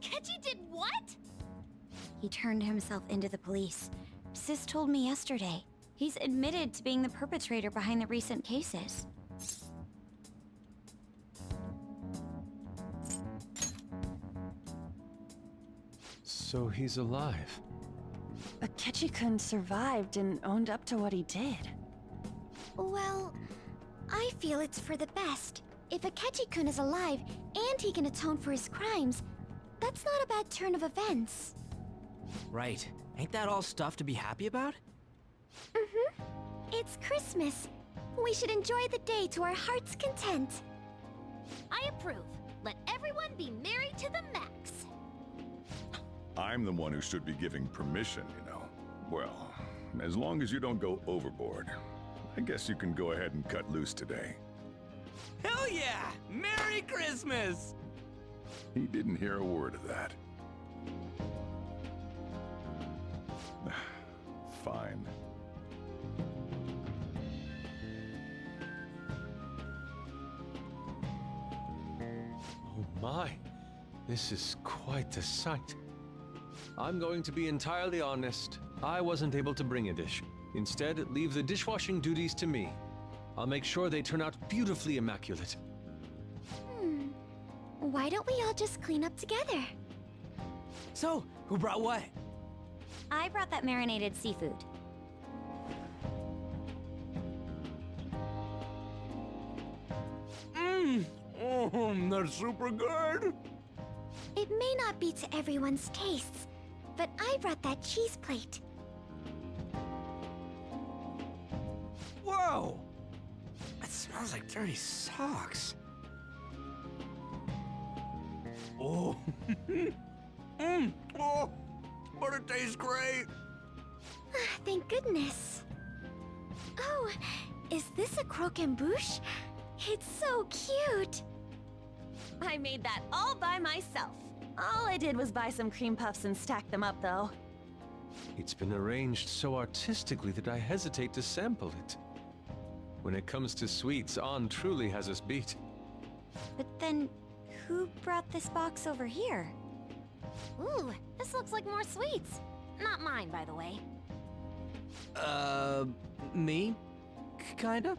Akechi did what? He turned himself into the police. Sis told me yesterday. He's admitted to being the perpetrator behind the recent cases. So he's alive. Akechi-kun survived and owned up to what he did. Well, I feel it's for the best. If Akechi-kun is alive and he can atone for his crimes, that's not a bad turn of events. Right. Ain't that all stuff to be happy about? Mm-hmm. It's Christmas. We should enjoy the day to our heart's content. I approve. Let everyone be merry to the max. I'm the one who should be giving permission, you know. Well, as long as you don't go overboard, I guess you can go ahead and cut loose today. Hell yeah! Merry Christmas! He didn't hear a word of that. Fine. Oh my, this is quite the sight. I'm going to be entirely honest. I wasn't able to bring a dish. Instead, leave the dishwashing duties to me. I'll make sure they turn out beautifully immaculate. Why don't we all just clean up together? So, who brought what? I brought that marinated seafood. That's super good! It may not be to everyone's tastes, but I brought that cheese plate. Whoa! That smells like dirty socks. Oh. Oh, but it tastes great. Thank goodness. Oh, is this a croquembouche? It's so cute. I made that all by myself. All I did was buy some cream puffs and stack them up, though. It's been arranged so artistically that I hesitate to sample it. When it comes to sweets, An truly has us beat. But then, who brought this box over here? Ooh, this looks like more sweets. Not mine, by the way. Me? Kinda?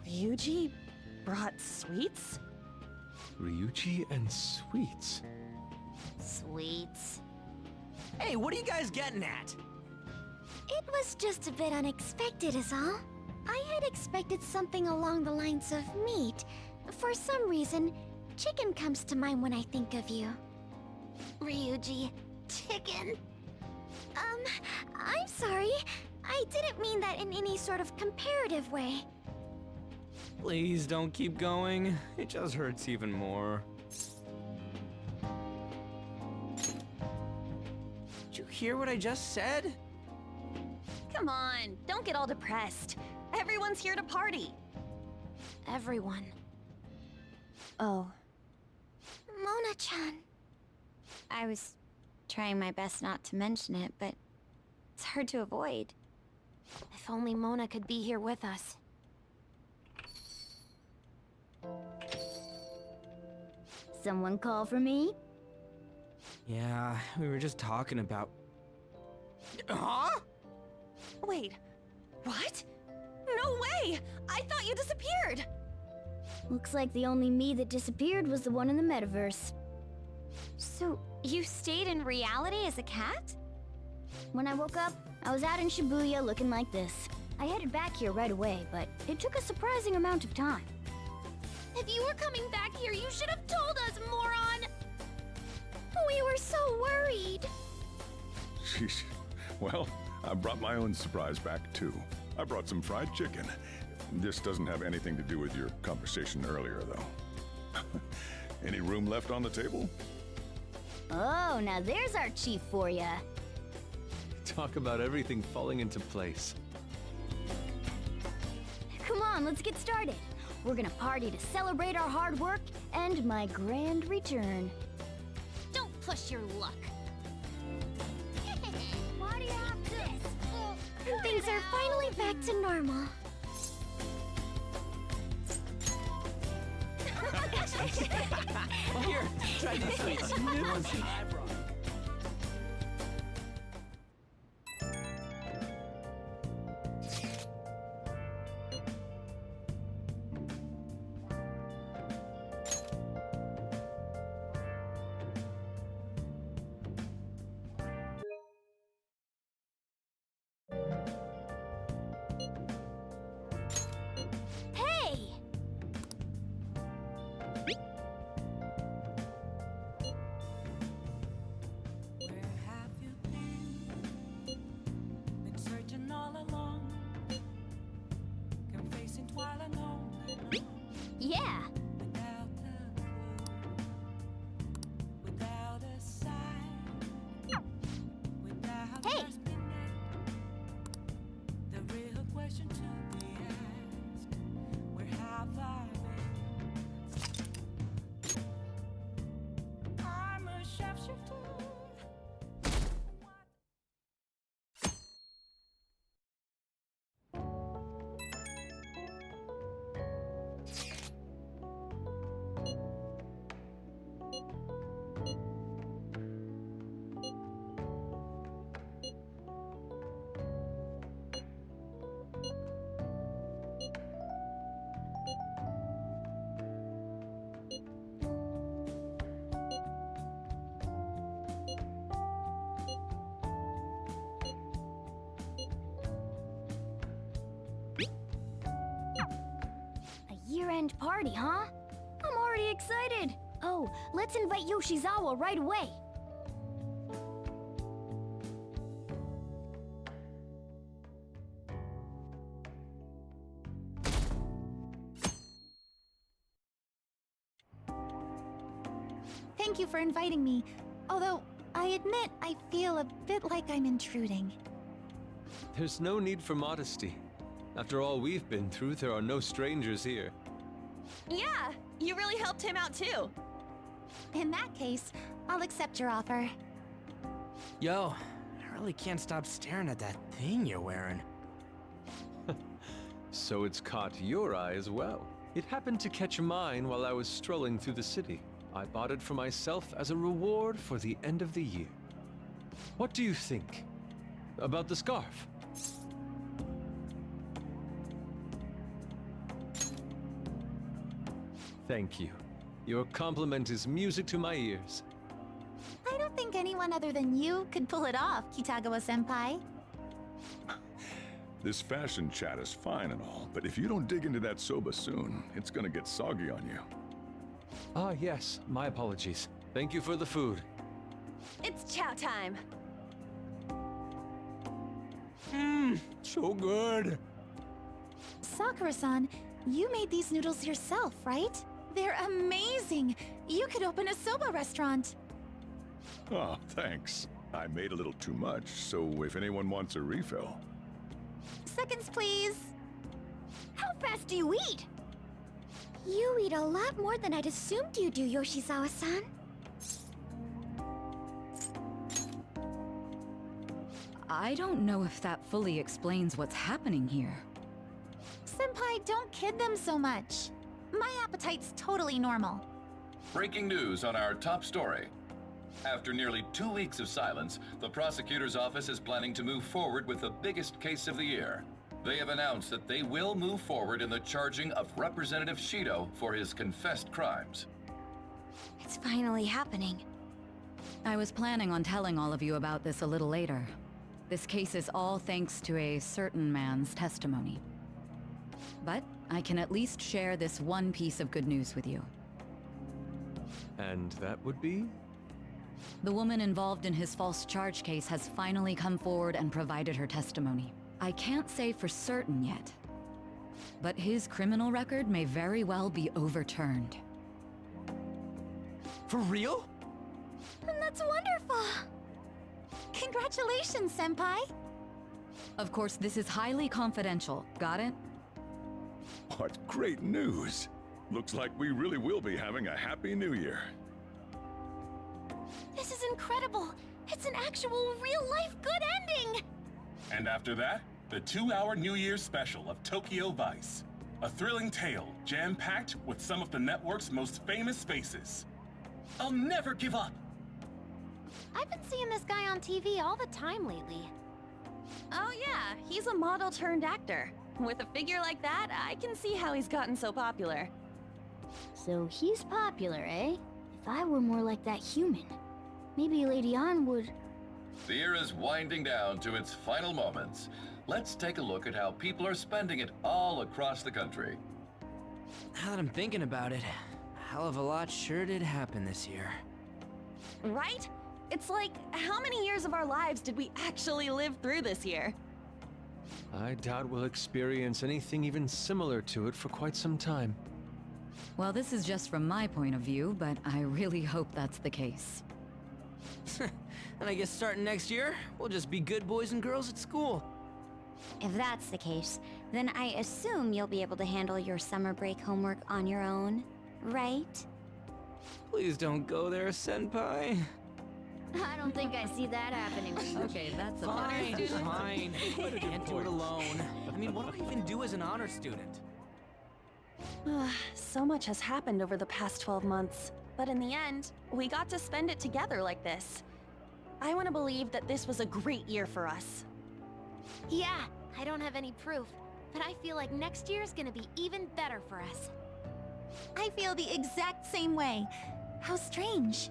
Ryuji brought sweets? Ryuji and sweets. Sweets. Hey, what are you guys getting at? It was just a bit unexpected is all. I had expected something along the lines of meat. For some reason, chicken comes to mind when I think of you. Ryuji, chicken. I'm sorry. I didn't mean that in any sort of comparative way. Please don't keep going. It just hurts even more. Did you hear what I just said? Come on, don't get all depressed. Everyone's here to party. Everyone. Oh. Mona-chan. I was trying my best not to mention it, but it's hard to avoid. If only Mona could be here with us. Someone call for me? Yeah, we were just talking about... Huh? Wait, what? No way! I thought you disappeared! Looks like the only me that disappeared was the one in the metaverse. So, you stayed in reality as a cat? When I woke up, I was out in Shibuya looking like this. I headed back here right away, but it took a surprising amount of time. If you were coming back here, you should have told us, moron! We were so worried. Sheesh. Well, I brought my own surprise back, too. I brought some fried chicken. This doesn't have anything to do with your conversation earlier, though. Any room left on the table? Oh, now there's our chief for ya. Talk about everything falling into place. Come on, let's get started. We're gonna party to celebrate our hard work and my grand return. Don't push your luck. Why do you have this? Things are finally back to normal. Here, try these sweets. New ones I brought. Hey! Where have you been? Been searching all along, confessing twilight alone Yeah. without a clue, without a sign, without Hey! grasping at the real question to be asked. Where have I been? I'm a sharpshooter. A year-end party, huh? I'm already excited. Oh, let's invite Yoshizawa right away. Thank you for inviting me. Although, I admit I feel a bit like I'm intruding. There's no need for modesty. After all we've been through, there are no strangers here. Yeah, you really helped him out too. In that case, I'll accept your offer. Yo, I really can't stop staring at that thing you're wearing. So it's caught your eye as well. It happened to catch mine while I was strolling through the city. I bought it for myself as a reward for the end of the year. What do you think about the scarf? Thank you. Your compliment is music to my ears. I don't think anyone other than you could pull it off, Kitagawa-senpai. This fashion chat is fine and all, but if you don't dig into that soba soon, it's gonna get soggy on you. Ah, yes, my apologies. Thank you for the food. It's chow time. So good. Sakura-san, you made these noodles yourself, right? They're amazing! You could open a soba restaurant. Oh, thanks. I made a little too much, so if anyone wants a refill. Seconds, please. How fast do you eat? You eat a lot more than I'd assumed you do, Yoshizawa-san. I don't know if that fully explains what's happening here. Senpai, don't kid them so much. My appetite's totally normal. Breaking news on our top story. After nearly 2 weeks of silence, the prosecutor's office is planning to move forward with the biggest case of the year. They have announced that they will move forward in the charging of Representative Shido for his confessed crimes. It's finally happening. I was planning on telling all of you about this a little later. This case is all thanks to a certain man's testimony. But I can at least share this one piece of good news with you. And that would be? The woman involved in his false charge case has finally come forward and provided her testimony. I can't say for certain yet, but his criminal record may very well be overturned. For real? That's wonderful! Congratulations, Senpai! Of course, this is highly confidential. Got it? What great news! Looks like we really will be having a happy new year. This is incredible! It's an actual real-life good ending! And after that, the 2-hour New Year's special of Tokyo Vice. A thrilling tale, jam-packed with some of the network's most famous faces. I'll never give up! I've been seeing this guy on TV all the time lately. Oh yeah, he's a model turned actor. With a figure like that, I can see how he's gotten so popular. So he's popular, eh? If I were more like that human, maybe Lady Ann would... The year is winding down to its final moments. Let's take a look at how people are spending it all across the country. Now that I'm thinking about it, a hell of a lot sure did happen this year. Right? It's like, how many years of our lives did we actually live through this year? I doubt we'll experience anything even similar to it for quite some time. Well, this is just from my point of view, but I really hope that's the case. And I guess starting next year, we'll just be good boys and girls at school. If that's the case, then I assume you'll be able to handle your summer break homework on your own, right? Please don't go there, Senpai. I don't think I see that happening. Okay, that's a Fine, better student. fine. I can't do it alone. I mean, what do I even do as an honor student? So much has happened over the past 12 months. But in the end, we got to spend it together like this. I want to believe that this was a great year for us. Yeah, I don't have any proof, but I feel like next year's gonna be even better for us. I feel the exact same way. How strange.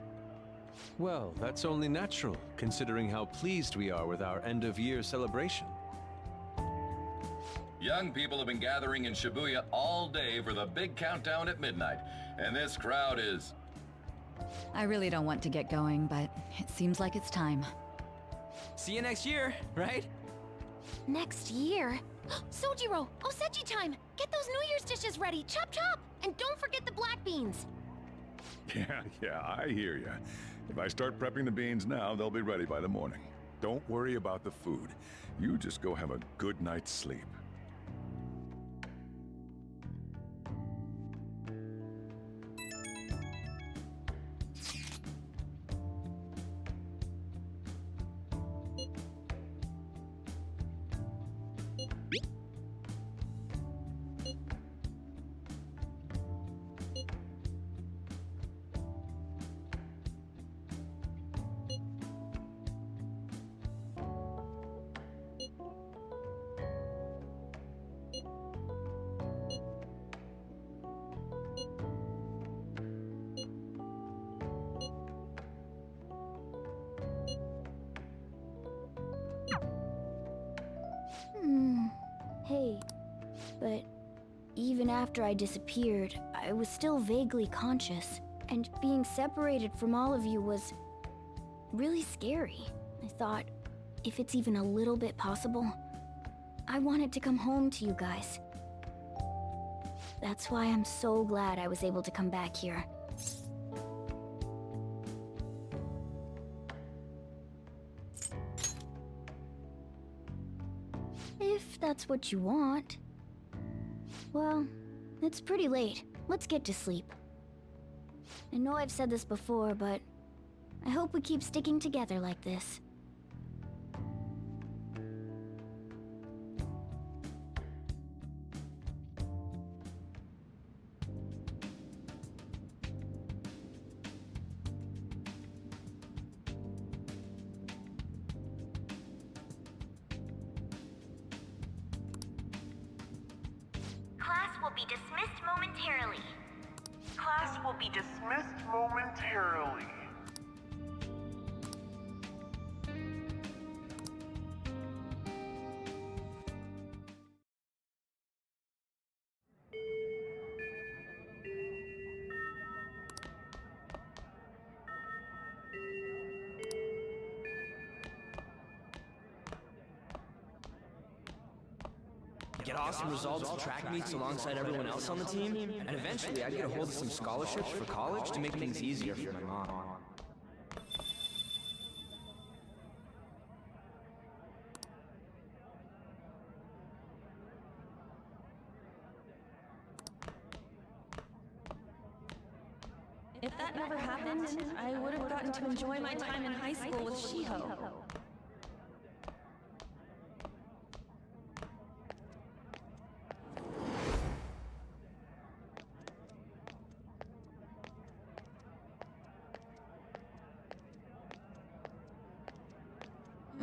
Well, that's only natural, considering how pleased we are with our end-of-year celebration. Young people have been gathering in Shibuya all day for the big countdown at midnight, and this crowd is... I really don't want to get going, but it seems like it's time. See you next year, right? Next year? Sojiro! Osechi time! Get those New Year's dishes ready! Chop chop! And don't forget the black beans! Yeah, I hear ya. If I start prepping the beans now, they'll be ready by the morning. Don't worry about the food. You just go have a good night's sleep. Hey, but even after I disappeared, I was still vaguely conscious, and being separated from all of you was really scary. I thought, if it's even a little bit possible, I wanted to come home to you guys. That's why I'm so glad I was able to come back here. If that's what you want. Well, it's pretty late. Let's get to sleep. I know I've said this before, but I hope we keep sticking together like this. Class will be dismissed momentarily. Class will be dismissed momentarily. Get awesome results at track meets alongside everyone else on the team, and eventually I'd get a hold of some scholarships for college to make things easier for my mom. If that never happened, I would have gotten to enjoy my time in high school with Shiho.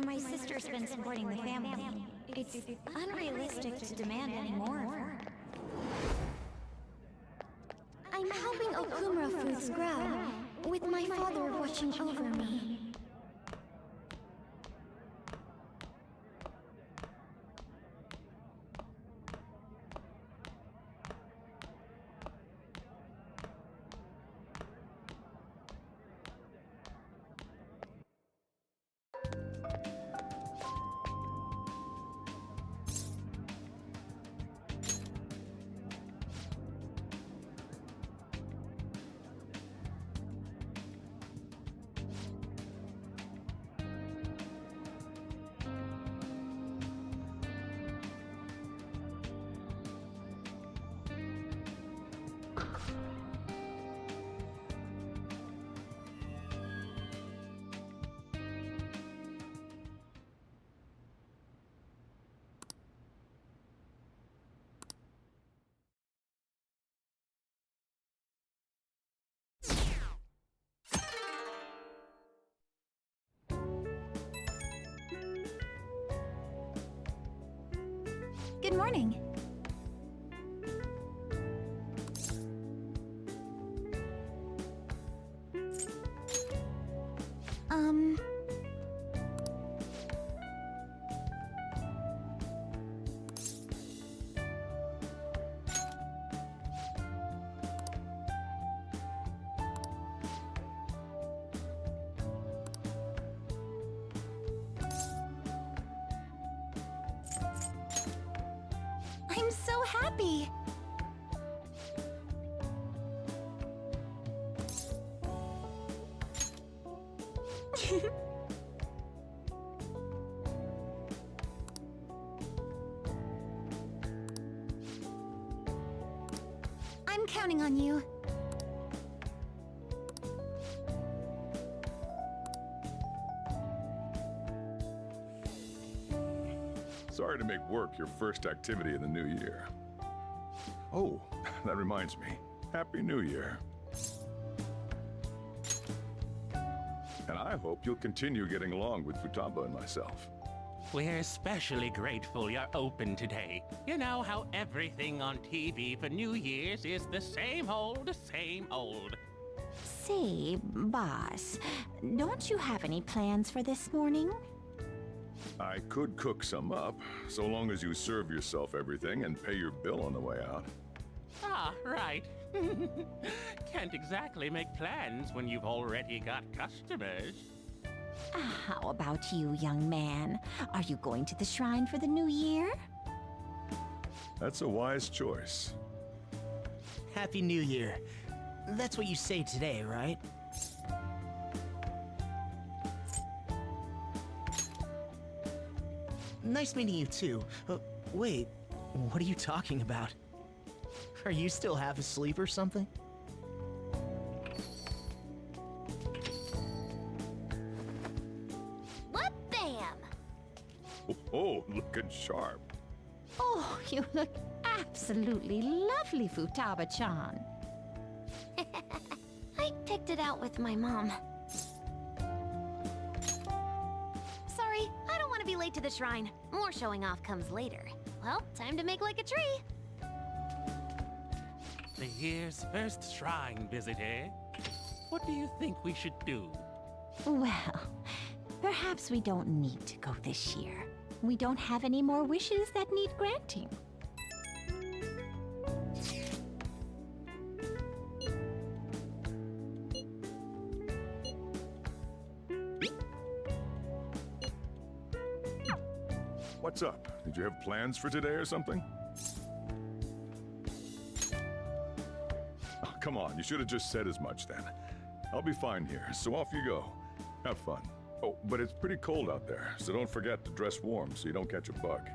My sister's been supporting the family. It's unrealistic to demand any more of her. I'm helping Okumura Foods grow, with my father watching over me. Good morning. I'm so happy! I'm counting on you. Sorry to make work your first activity in the new year. Oh, that reminds me. Happy New Year. And I hope you'll continue getting along with Futaba and myself. We're especially grateful you're open today. You know how everything on TV for New Year's is the same old, same old. Say, boss, don't you have any plans for this morning? I could cook some up, so long as you serve yourself everything and pay your bill on the way out. Ah, right. Can't exactly make plans when you've already got customers. How about you, young man? Are you going to the shrine for the new year? That's a wise choice. Happy New Year. That's what you say today, right? Nice meeting you too. Wait, what are you talking about? Are you still half asleep or something? What bam! Oh, looking sharp. Oh, you look absolutely lovely, Futaba-chan. I picked it out with my mom. Sorry, I don't want to be late to the shrine. More showing off comes later. Well, time to make like a tree. The year's first shrine visit, eh? What do you think we should do? Well, perhaps we don't need to go this year. We don't have any more wishes that need granting. What's up? Did you have plans for today or something? Oh, come on, you should have just said as much then. I'll be fine here, so off you go. Have fun. Oh, but it's pretty cold out there, so don't forget to dress warm so you don't catch a bug.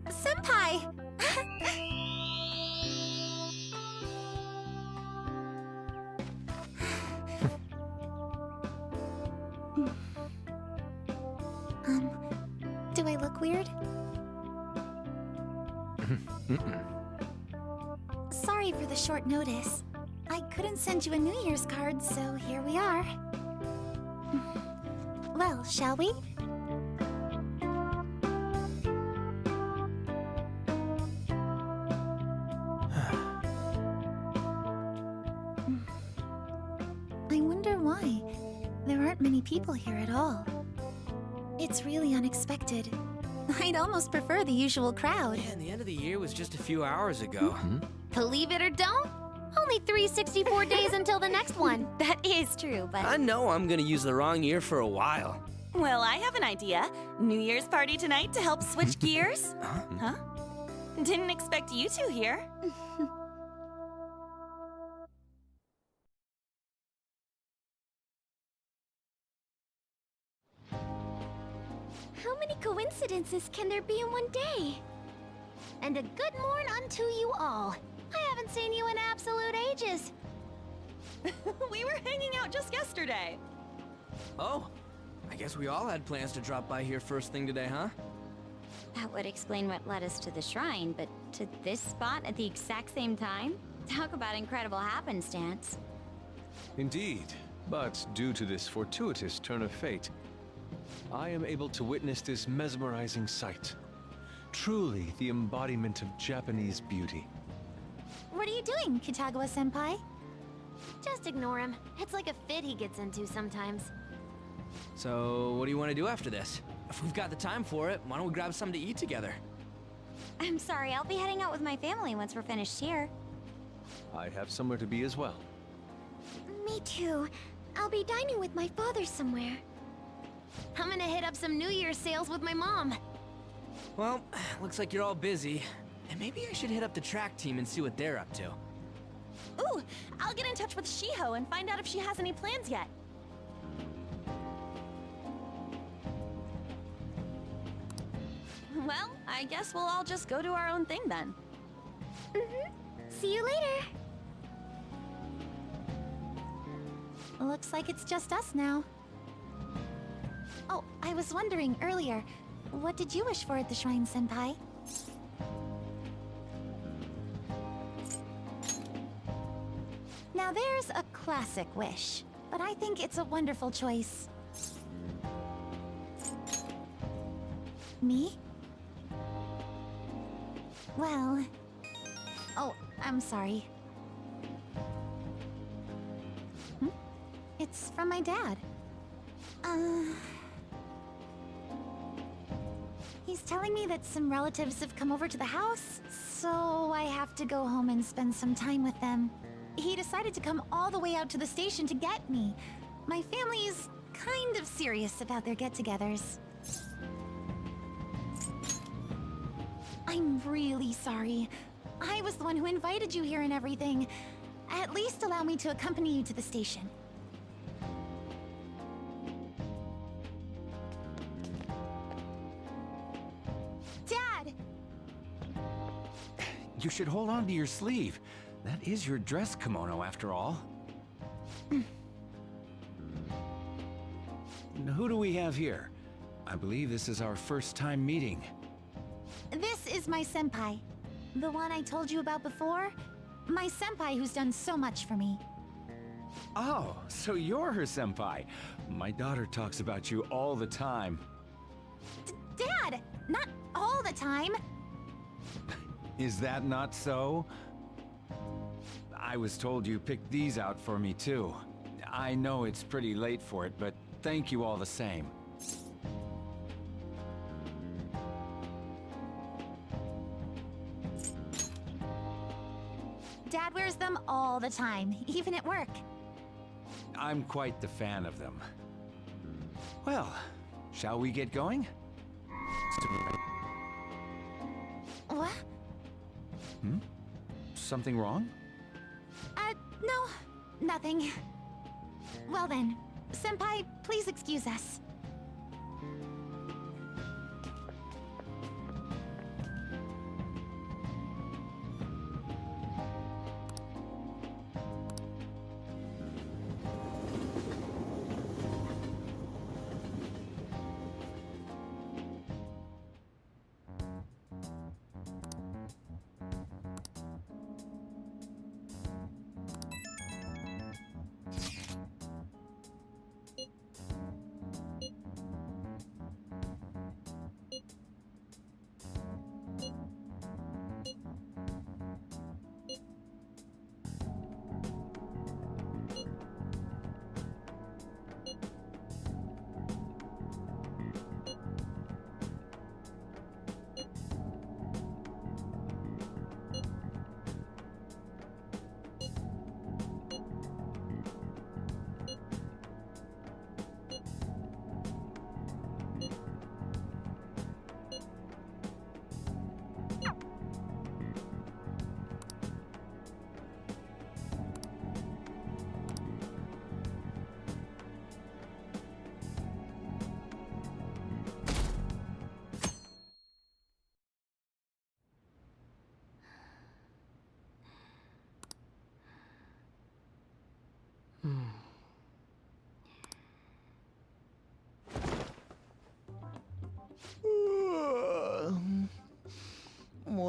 Senpai! Do I look weird? Sorry for the short notice. I couldn't send you a New Year's card, so here we are. Well, shall we? I wonder why. There aren't many people here at all. It's really unexpected. I'd almost prefer the usual crowd. Yeah, and the end of the year was just a few hours ago. Believe it or don't, only 364 days until the next one. That is true, but... I know I'm gonna use the wrong year for a while. Well, I have an idea. New Year's party tonight to help switch gears? Huh? Didn't expect you two here. How many coincidences can there be in one day? And a good morn unto you all. I haven't seen you in absolute ages. We were hanging out just yesterday. Oh, I guess we all had plans to drop by here first thing today, huh? That would explain what led us to the shrine, but to this spot at the exact same time? Talk about incredible happenstance. Indeed, but due to this fortuitous turn of fate, I am able to witness this mesmerizing sight. Truly the embodiment of Japanese beauty. What are you doing, Kitagawa-senpai? Just ignore him. It's like a fit he gets into sometimes. So, what do you want to do after this? If we've got the time for it, why don't we grab something to eat together? I'm sorry, I'll be heading out with my family once we're finished here. I have somewhere to be as well. Me too. I'll be dining with my father somewhere. I'm gonna hit up some New Year's sales with my mom. Well, looks like you're all busy. And maybe I should hit up the track team and see what they're up to. Ooh, I'll get in touch with Shiho and find out if she has any plans yet. Well, I guess we'll all just go do our own thing then. See you later. Looks like it's just us now. Oh, I was wondering earlier, what did you wish for at the shrine, senpai? Now there's a classic wish, but I think it's a wonderful choice. Me? Well... Oh, I'm sorry. It's from my dad. He's telling me that some relatives have come over to the house, so I have to go home and spend some time with them. He decided to come all the way out to the station to get me. My family is kind of serious about their get-togethers. I'm really sorry. I was the one who invited you here and everything. At least allow me to accompany you to the station. Dad! You should hold on to your sleeve. That is your dress kimono, after all. Who do we have here? I believe this is our first time meeting. This is my senpai. The one I told you about before. My senpai who's done so much for me. Oh, so you're her senpai. My daughter talks about you all the time. Dad! Not all the time! Is that not so? I was told you picked these out for me too. I know it's pretty late for it, but thank you all the same. Dad wears them all the time, even at work. I'm quite the fan of them. Well, shall we get going? What? Something wrong? No, nothing. Well then, senpai, please excuse us.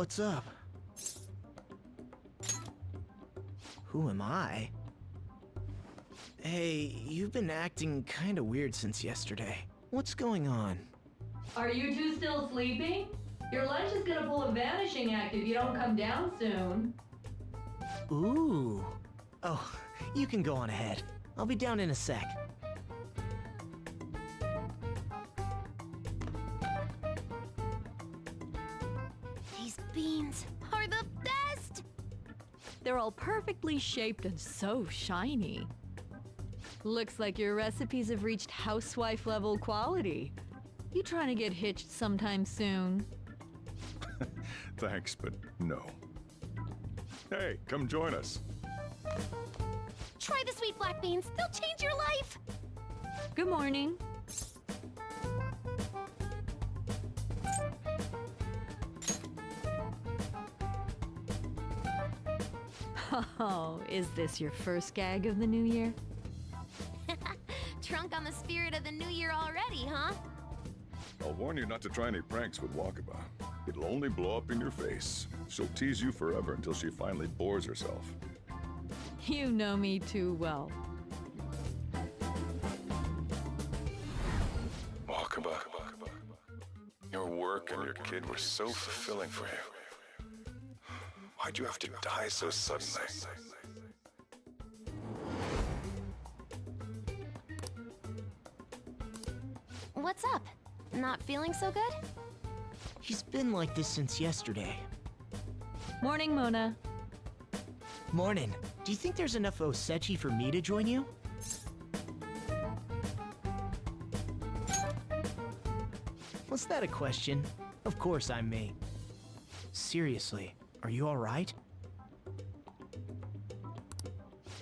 What's up? Who am I? Hey, you've been acting kinda weird since yesterday. What's going on? Are you two still sleeping? Your lunch is gonna pull a vanishing act if you don't come down soon. Ooh. Oh, you can go on ahead. I'll be down in a sec. These beans are the best! They're all perfectly shaped and so shiny. Looks like your recipes have reached housewife level quality. You trying to get hitched sometime soon? Thanks, but no. Hey, come join us. Try the sweet black beans. They'll change your life. Good morning. Oh, is this your first gag of the new year? Drunk on the spirit of the new year already, huh? I'll warn you not to try any pranks with Wakaba. It'll only blow up in your face. She'll tease you forever until she finally bores herself. You know me too well. Wakaba, your work and your kid were so fulfilling for you. Why'd you have to die so suddenly? What's up? Not feeling so good? He's been like this since yesterday. Morning, Mona. Morning. Do you think there's enough osechi for me to join you? Was that a question? Of course I'm me. Seriously, are you alright?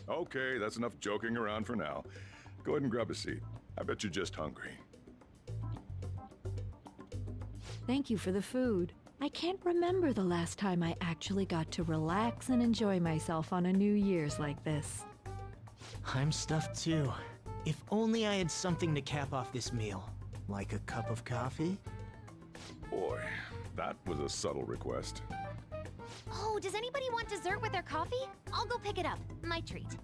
Okay, that's enough joking around for now. Go ahead and grab a seat. I bet you're just hungry. Thank you for the food. I can't remember the last time I actually got to relax and enjoy myself on a New Year's like this. I'm stuffed too. If only I had something to cap off this meal. Like a cup of coffee? Boy, that was a subtle request. Oh, does anybody want dessert with their coffee? I'll go pick it up. My treat.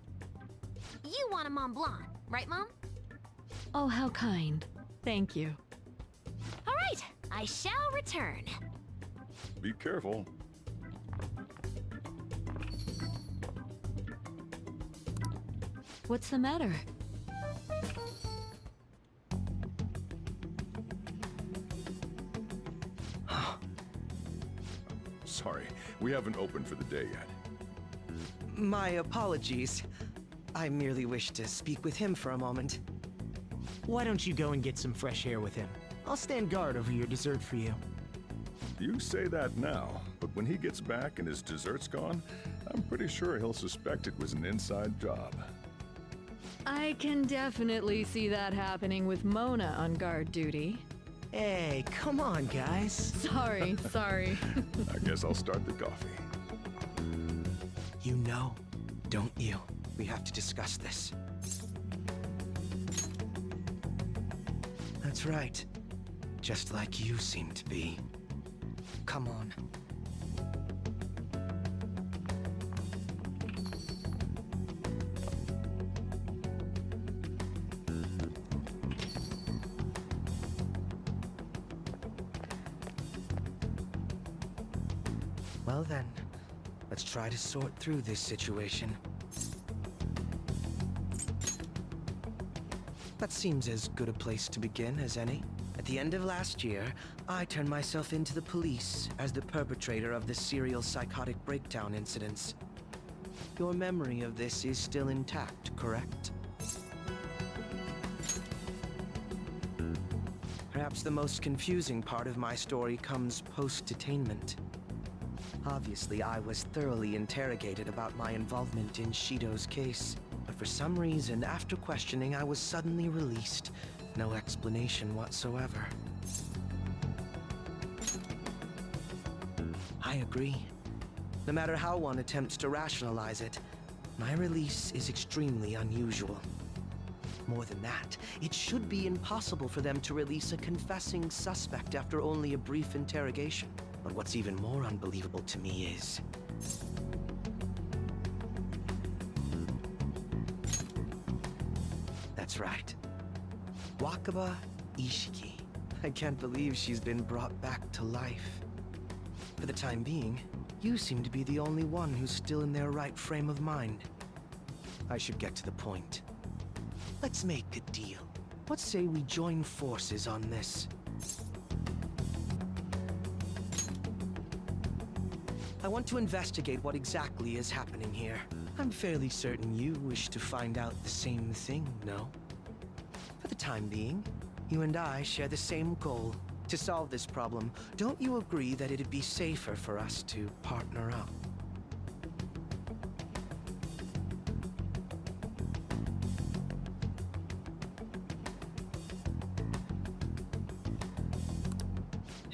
You want a Mont Blanc, right, Mom? Oh, how kind. Thank you. All right, I shall return. Be careful. What's the matter? Sorry, we haven't opened for the day yet. My apologies. I merely wish to speak with him for a moment. Why don't you go and get some fresh air with him? I'll stand guard over your dessert for you. You say that now, but when he gets back and his dessert's gone, I'm pretty sure he'll suspect it was an inside job. I can definitely see that happening with Mona on guard duty. Hey, come on, guys. Sorry. I guess I'll start the coffee. You know, don't you? We have to discuss this. That's right. Just like you seem to be. Come on. Well then, let's try to sort through this situation. That seems as good a place to begin as any. At the end of last year, I turned myself into the police as the perpetrator of the serial psychotic breakdown incidents. Your memory of this is still intact, correct? Perhaps the most confusing part of my story comes post-detainment. Obviously, I was thoroughly interrogated about my involvement in Shido's case, but for some reason, after questioning, I was suddenly released. No explanation whatsoever. I agree. No matter how one attempts to rationalize it, my release is extremely unusual. More than that, it should be impossible for them to release a confessing suspect after only a brief interrogation. But what's even more unbelievable to me is... That's right. Wakaba Ishiki. I can't believe she's been brought back to life. For the time being, you seem to be the only one who's still in their right frame of mind. I should get to the point. Let's make a deal. Let's say we join forces on this. I want to investigate what exactly is happening here. I'm fairly certain you wish to find out the same thing, no? For the time being, you and I share the same goal. To solve this problem, don't you agree that it'd be safer for us to partner up?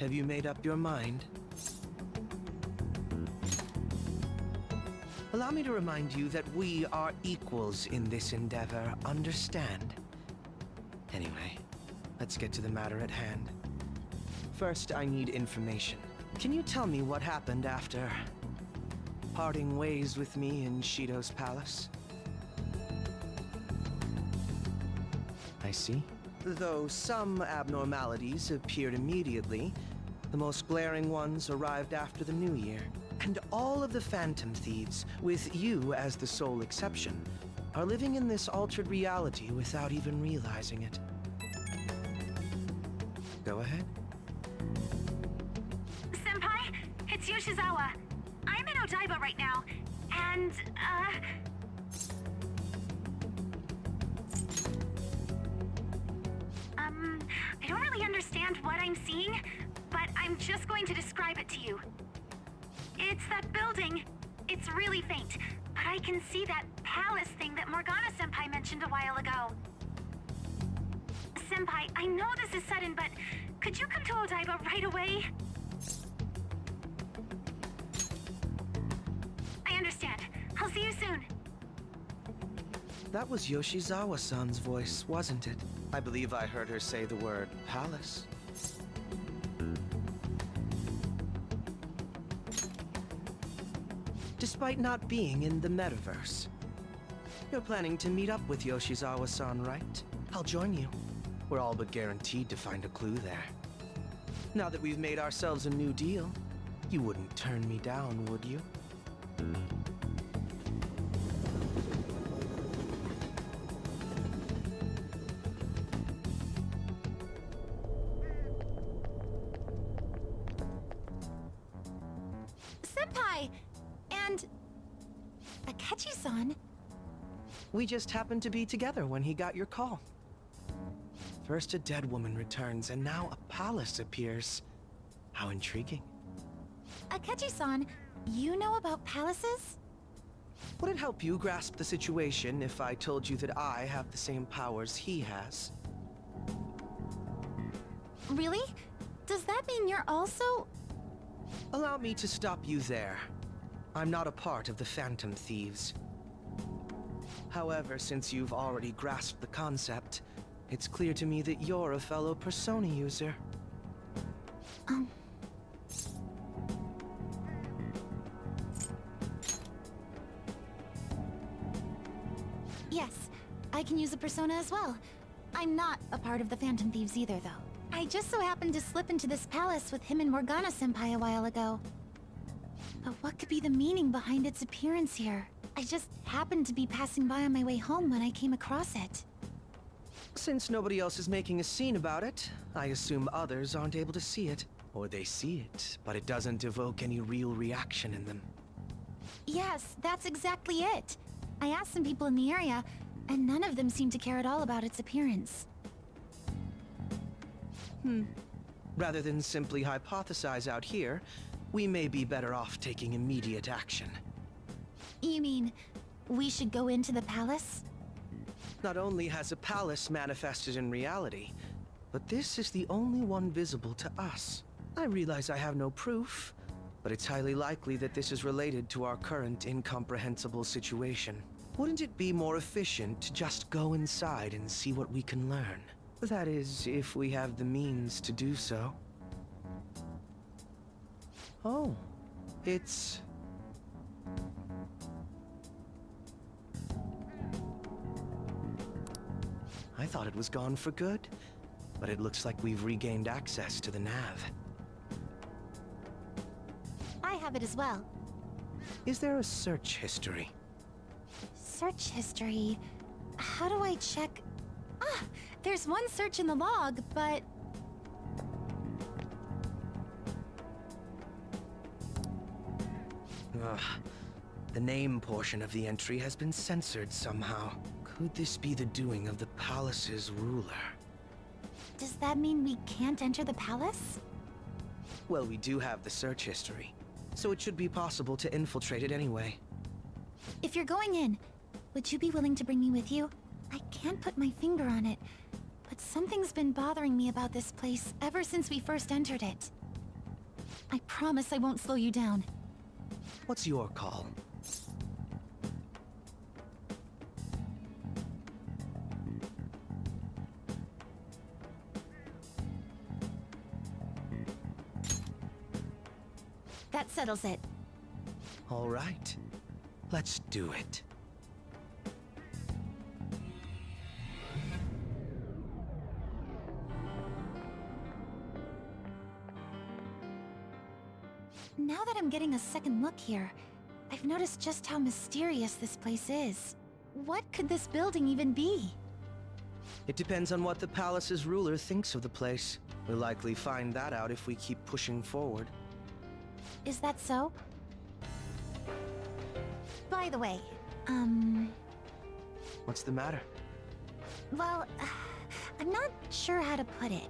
Have you made up your mind? Allow me to remind you that we are equals in this endeavor, understand? Anyway, let's get to the matter at hand. First, I need information. Can you tell me what happened after parting ways with me in Shido's palace? I see. Though some abnormalities appeared immediately, the most glaring ones arrived after the new year. And all of the Phantom Thieves, with you as the sole exception, are living in this altered reality without even realizing it. Go ahead. Senpai, it's Yoshizawa. I'm in Odaiba right now, and, I don't really understand what I'm seeing, but I'm just going to describe it to you. It's that building. It's really faint, but I can see that palace thing that Morgana-senpai mentioned a while ago. Senpai, I know this is sudden, but could you come to Odaiba right away? I understand. I'll see you soon. That was Yoshizawa-san's voice, wasn't it? I believe I heard her say the word palace. Despite not being in the metaverse. You're planning to meet up with Yoshizawa-san, right? I'll join you. We're all but guaranteed to find a clue there. Now that we've made ourselves a new deal, you wouldn't turn me down, would you? Senpai! And... Akechi-san? We just happened to be together when he got your call. First a dead woman returns, and now a palace appears. How intriguing. Akechi-san, you know about palaces? Would it help you grasp the situation if I told you that I have the same powers he has? Really? Does that mean you're also... Allow me to stop you there. I'm not a part of the Phantom Thieves. However, since you've already grasped the concept, it's clear to me that you're a fellow Persona user. Yes, I can use a persona as well. I'm not a part of the Phantom Thieves either, though. I just so happened to slip into this palace with him and Morgana-senpai a while ago. But what could be the meaning behind its appearance here? I just happened to be passing by on my way home when I came across it. Since nobody else is making a scene about it, I assume others aren't able to see it. Or they see it, but it doesn't evoke any real reaction in them. Yes, that's exactly it. I asked some people in the area, and none of them seemed to care at all about its appearance. Rather than simply hypothesize out here, we may be better off taking immediate action. You mean, we should go into the palace? Not only has a palace manifested in reality, but this is the only one visible to us. I realize I have no proof, but it's highly likely that this is related to our current incomprehensible situation. Wouldn't it be more efficient to just go inside and see what we can learn? That is, if we have the means to do so. Oh, it's... I thought it was gone for good, but it looks like we've regained access to the nav. I have it as well. Is there a search history? Search history. How do I check? Ah, there's one search in the log, but... Ugh. The name portion of the entry has been censored somehow. Could this be the doing of the palace's ruler? Does that mean we can't enter the palace? Well, we do have the search history, so it should be possible to infiltrate it anyway. If you're going in, would you be willing to bring me with you? I can't put my finger on it, but something's been bothering me about this place ever since we first entered it. I promise I won't slow you down. What's your call? That settles it. All right. Let's do it. Now that I'm getting a second look here, I've noticed just how mysterious this place is. What could this building even be? It depends on what the palace's ruler thinks of the place. We'll likely find that out if we keep pushing forward. Is that so? By the way, What's the matter? well, I'm not sure how to put it.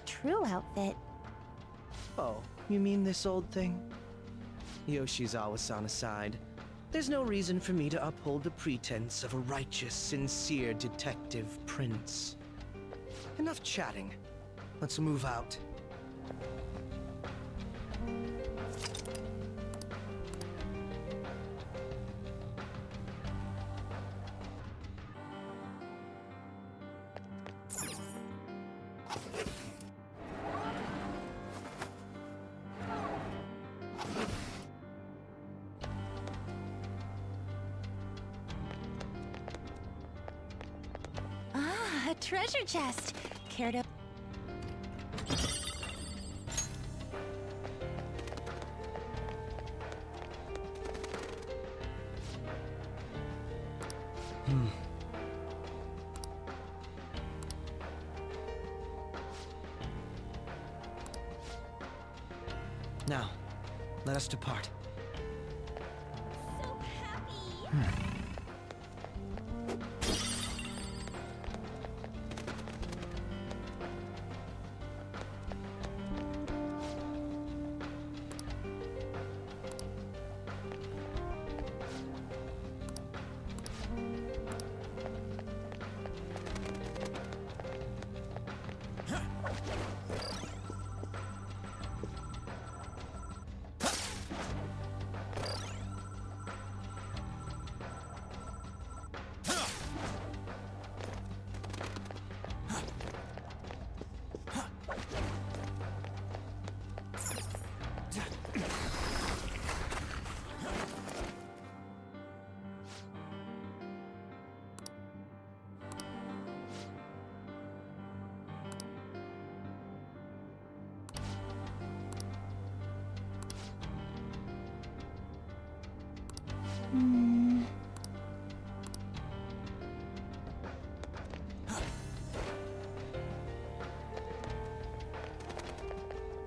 True outfit. Oh, you mean this old thing? Yoshizawa-san aside, there's no reason for me to uphold the pretense of a righteous, sincere detective prince. Enough chatting. Let's move out. Ah, a treasure chest. Care to... Now, let us depart. So happy!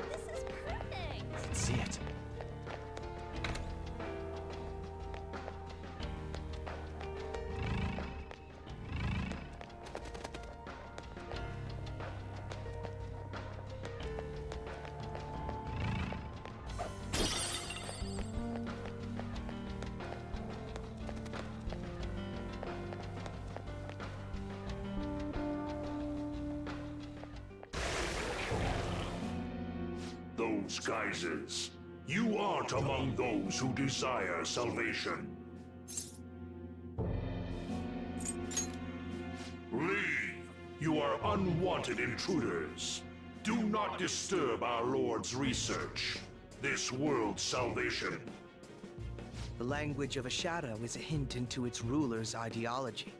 This is perfect! See it. Those guises. You aren't among those who desire salvation. You are unwanted intruders. Do not disturb our Lord's research. This world's salvation. The language of a shadow is a hint into its ruler's ideology.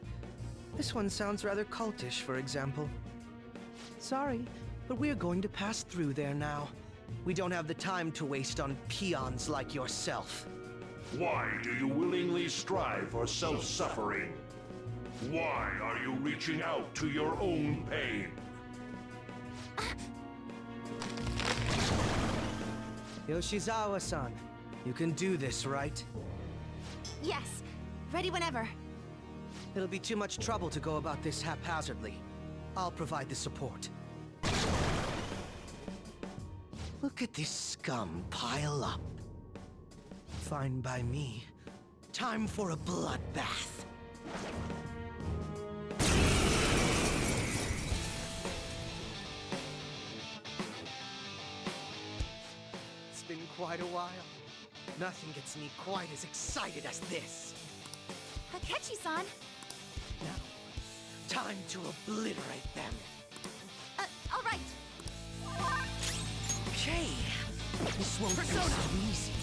This one sounds rather cultish, for example. Sorry, but we're going to pass through there now. We don't have the time to waste on peons like yourself. Why do you willingly strive for self-suffering? Why are you reaching out to your own pain? Yoshizawa-san, you can do this, right? Yes, ready whenever. It'll be too much trouble to go about this haphazardly. I'll provide the support. Look at this scum pile up. Fine by me. Time for a bloodbath. It's been quite a while. Nothing gets me quite as excited as this. Akechi-san! Now, time to obliterate them. All right. Okay, this won't be so easy.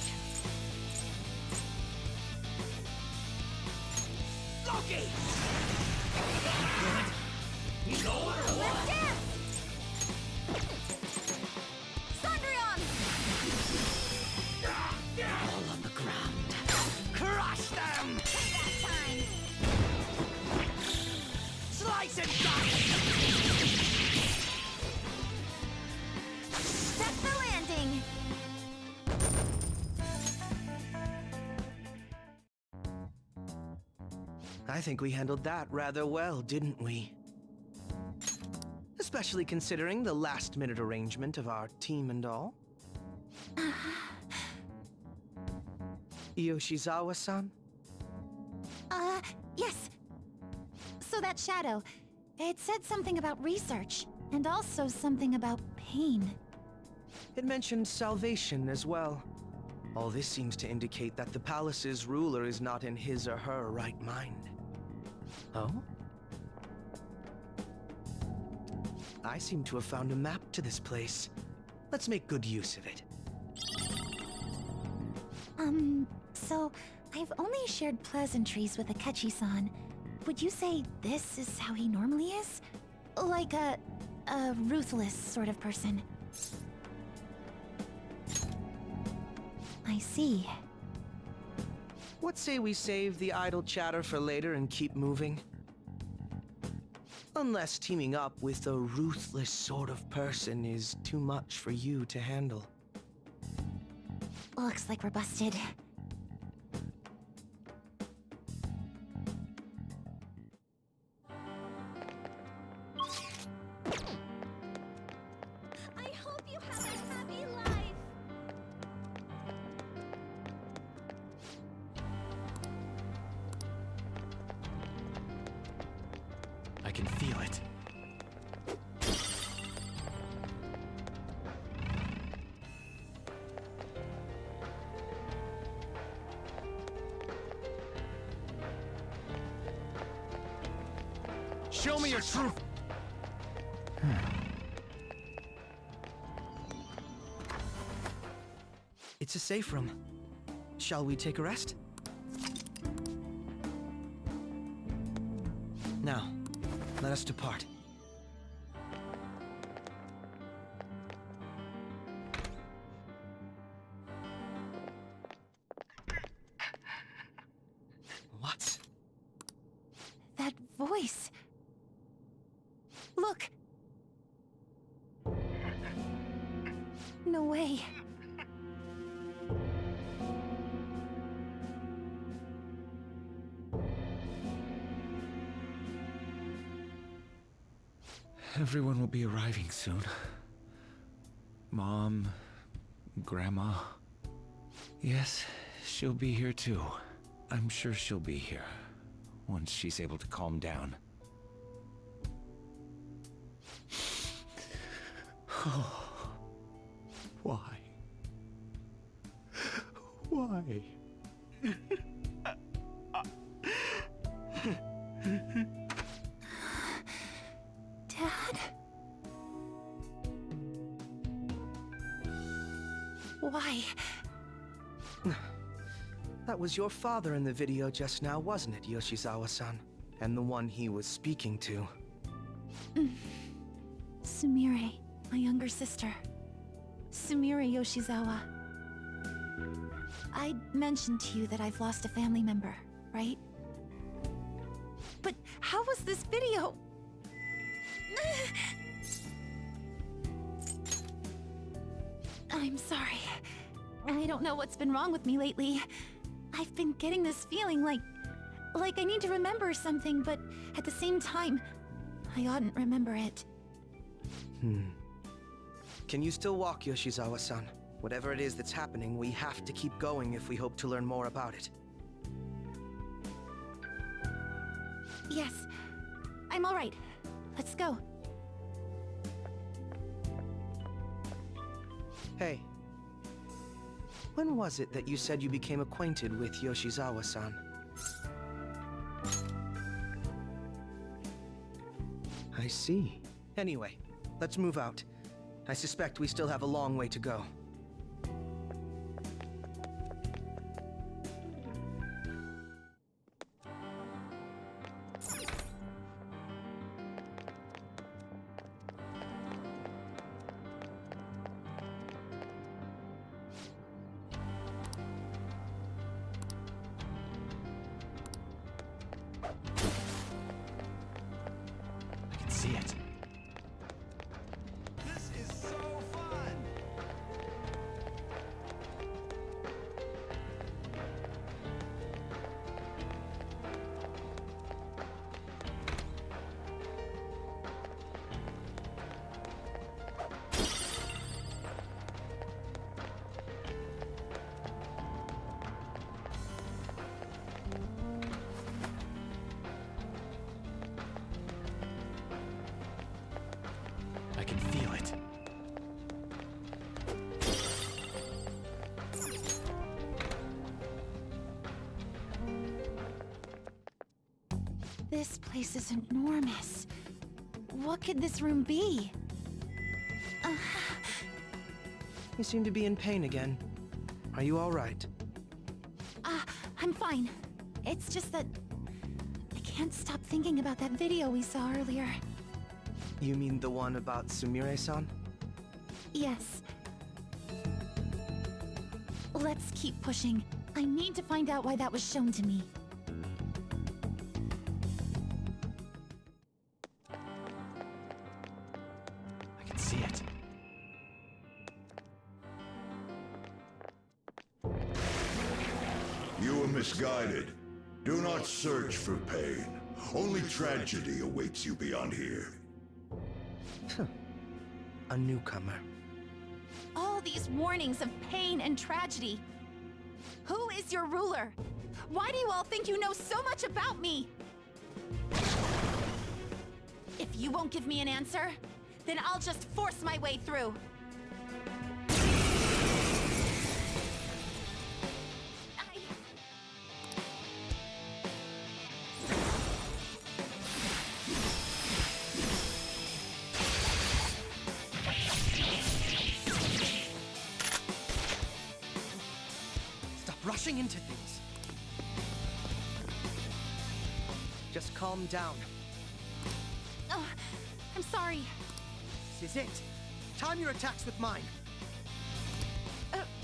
Loki! You know what or what? Let's dance! Sandrion! All on the ground. Crush them! That time! Slice and dice! Set the landing! I think we handled that rather well, didn't we? Especially considering the last-minute arrangement of our team and all. Yoshizawa-san? Yes. So that shadow, it said something about research, and also something about pain. It mentioned salvation as well. All this seems to indicate that the palace's ruler is not in his or her right mind. Oh? I seem to have found a map to this place. Let's make good use of it. So I've only shared pleasantries with Akechi-san. Would you say this is how he normally is? Like a ruthless sort of person? I see. What say we save the idle chatter for later and keep moving? Unless teaming up with a ruthless sort of person is too much for you to handle. Looks like we're busted. I hope you have a happy life. I can feel it. Show me your truth! It's a safe room. Shall we take a rest? Now, let us depart. What? That voice. Look! No way. Everyone will be arriving soon. Mom, Grandma. Yes, she'll be here too. I'm sure she'll be here once she's able to calm down. Why? Why? Why? That was your father in the video just now, wasn't it, Yoshizawa-san? And the one he was speaking to. Sumire, my younger sister. Sumire Yoshizawa. I mentioned to you that I've lost a family member, right? But how was this video? I'm sorry. I don't know what's been wrong with me lately. I've been getting this feeling like I need to remember something, but at the same time, I oughtn't remember it. Can you still walk, Yoshizawa-san? Whatever it is that's happening, we have to keep going if we hope to learn more about it. Yes, I'm all right. Let's go. Hey. When was it that you said you became acquainted with Yoshizawa-san? I see. Anyway, let's move out. I suspect we still have a long way to go. See it. This is so fun! I can feel it. This place is enormous. What could this room be? You seem to be in pain again. Are you all right? I'm fine. It's just that I can't stop thinking about that video we saw earlier. You mean the one about Sumire-san? Yes. Let's keep pushing. I need to find out why that was shown to me. I can see it. You were misguided. Do not search for pain. Only tragedy awaits you beyond here. A newcomer. All these warnings of pain and tragedy. Who is your ruler? Why do you all think you know so much about me? If you won't give me an answer, then I'll just force my way through. Rushing into things. Just calm down. I'm sorry. This is it. Time your attacks with mine.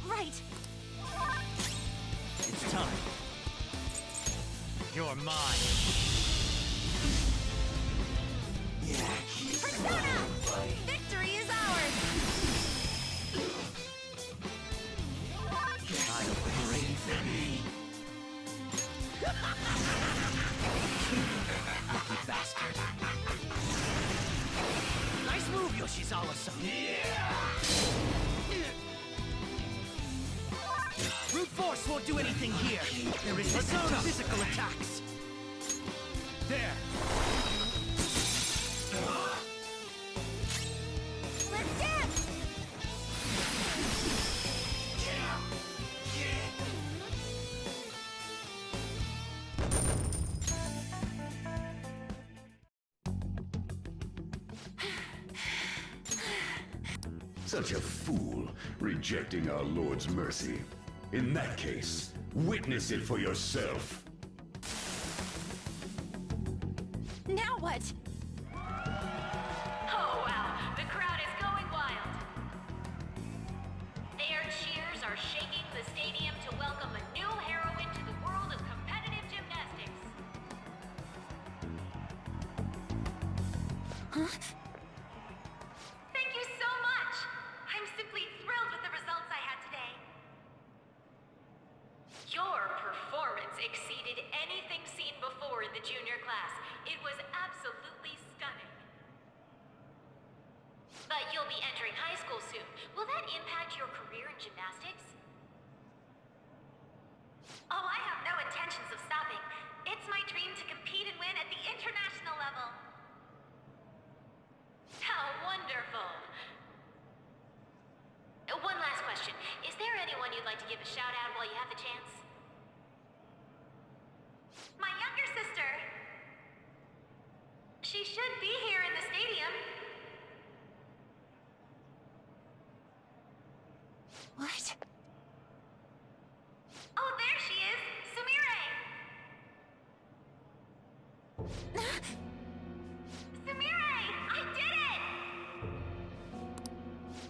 Right. It's time. You're mine. Persona! Victory is ours! I'll bring them. Lucky bastard. Nice move, Yoshizawa-san. Brute force won't do anything here. There is persona physical attacks. There. Let's dance! Such a fool, rejecting our Lord's mercy. In that case, witness it for yourself. Now what? Oh wow, the crowd is going wild. Their cheers are shaking the stadium to welcome a new heroine to the world of competitive gymnastics. Huh? Thank you so much! I'm simply thrilled with the results I had today. Your performance exceeded anything seen before in the junior class. It was absolutely stunning. But you'll be entering high school soon. Will that impact your career in gymnastics? Oh, I have no intentions of stopping. It's my dream to compete and win at the international level. How wonderful! One last question. Is there anyone you'd like to give a shout out while you have the chance? My younger sister! She should be here in the stadium. What? Oh, there she is! Sumire! Sumire! I did it!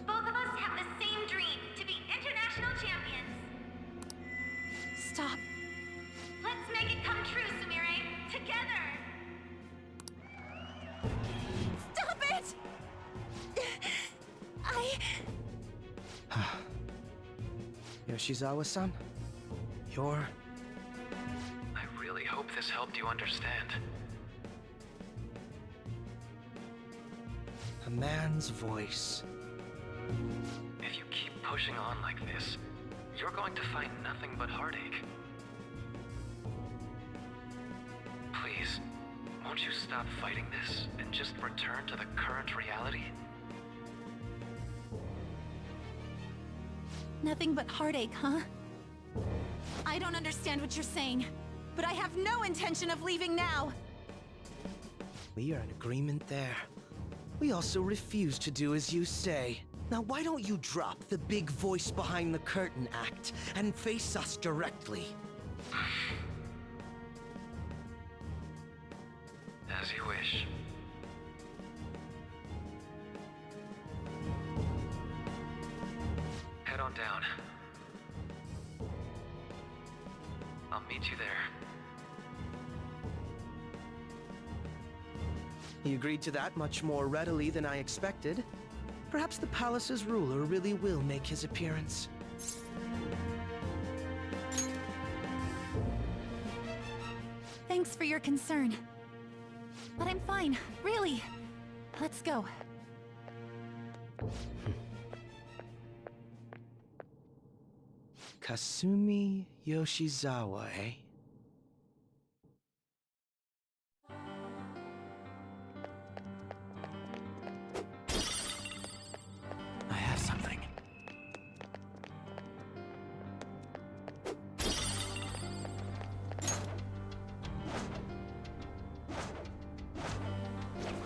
Both of us have the same dream, to be international champions. Stop. Let's make it come true, Sumire! Together! Stop it! Yoshizawa-san? You're... I really hope this helped you understand. a man's voice. If you keep pushing on like this, you're going to find nothing but heartache. Please, won't you stop fighting this and just return to the current reality? Nothing but heartache, huh? I don't understand what you're saying, but I have no intention of leaving now. We are in agreement there. We also refuse to do as you say. Now why don't you drop the big voice behind the curtain act and face us directly? As you wish. Head on down. I'll meet you there. He agreed to that much more readily than I expected. Perhaps the palace's ruler really will make his appearance. Thanks for your concern. But I'm fine, really. Let's go. Kasumi Yoshizawa, eh? I have something.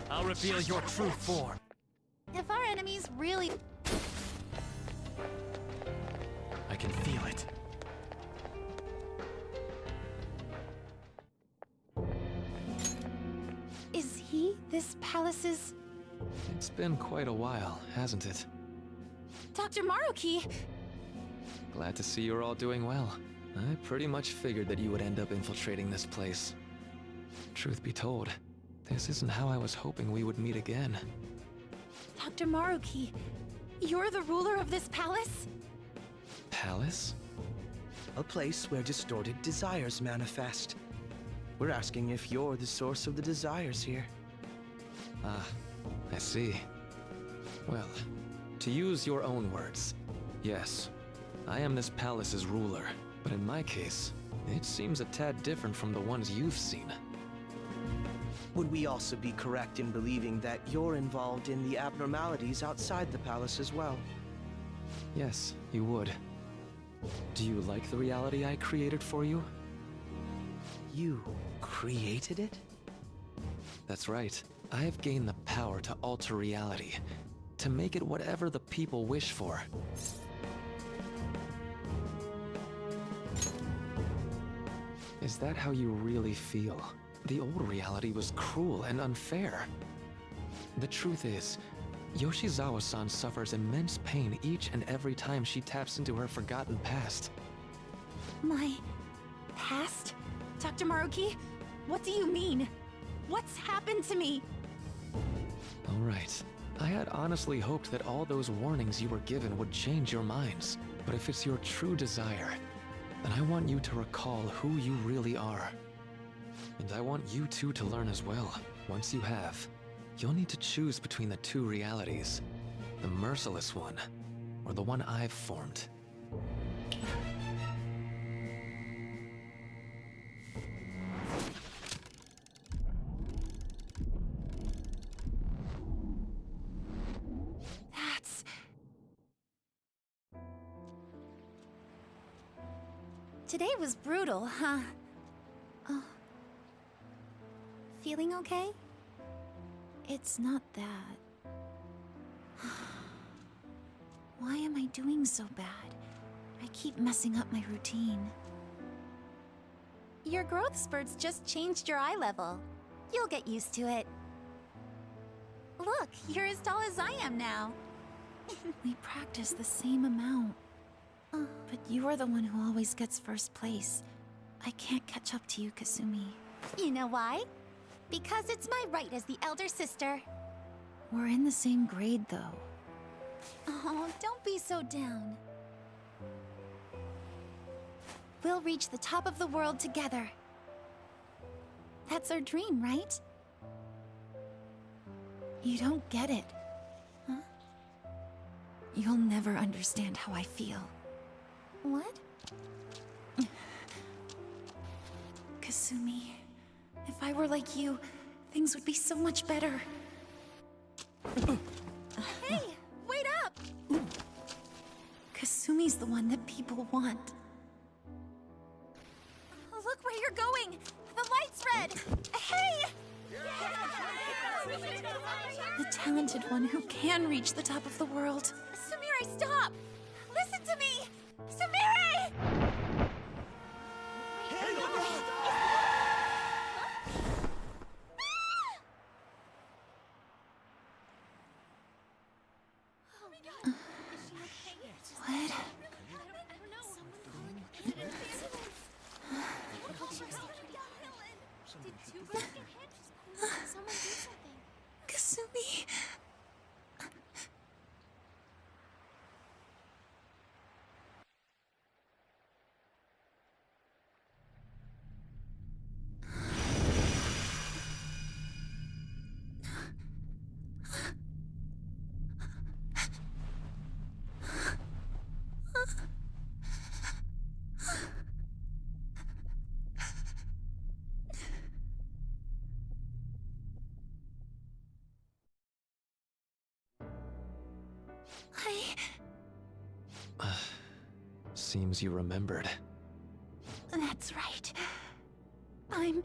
I'll reveal your true form. If our enemies really... I can feel it. Is he this palace's... It's been quite a while, hasn't it? Dr. Maruki? Glad to see you're all doing well. I pretty much figured that you would end up infiltrating this place. Truth be told, this isn't how I was hoping we would meet again. Dr. Maruki, you're the ruler of this palace? Palace? A place where distorted desires manifest. We're asking if you're the source of the desires here. Ah, I see. Well, to use your own words, yes, I am this palace's ruler, but in my case, it seems a tad different from the ones you've seen. Would we also be correct in believing that you're involved in the abnormalities outside the palace as well? Yes, you would. Do you like the reality I created for you? You created it? That's right. I have gained the power to alter reality. to make it whatever the people wish for. Is that how you really feel? The old reality was cruel and unfair. The truth is, Yoshizawa-san suffers immense pain each and every time she taps into her forgotten past. My past? Dr. Maruki, what do you mean? What's happened to me? All right. I had honestly hoped that all those warnings you were given would change your minds. But if it's your true desire, then I want you to recall who you really are. And I want you two to learn as well. Once you have, you'll need to choose between the two realities. The merciless one, or the one I've formed. That's... Today was brutal, huh? Oh. Feeling okay? It's not that. Why am I doing so bad? I keep messing up my routine. Your growth spurts just changed your eye level. You'll get used to it. Look, you're as tall as I am now. We practice the same amount. But you are the one who always gets first place. I can't catch up to you, Kasumi. You know why? Because it's my right as the elder sister. We're in the same grade, though. Oh, don't be so down. We'll reach the top of the world together. That's our dream, right? You don't get it. Huh? You'll never understand how I feel. What? Kasumi, if I were like you, things would be so much better. Hey, wait up! Kasumi's the one that people want. Look where you're going! The light's red! Hey! The talented one who can reach the top of the world. Sumire, stop! Listen to me! Sumire! What? Kasumi. Seems you remembered. That's right. I'm...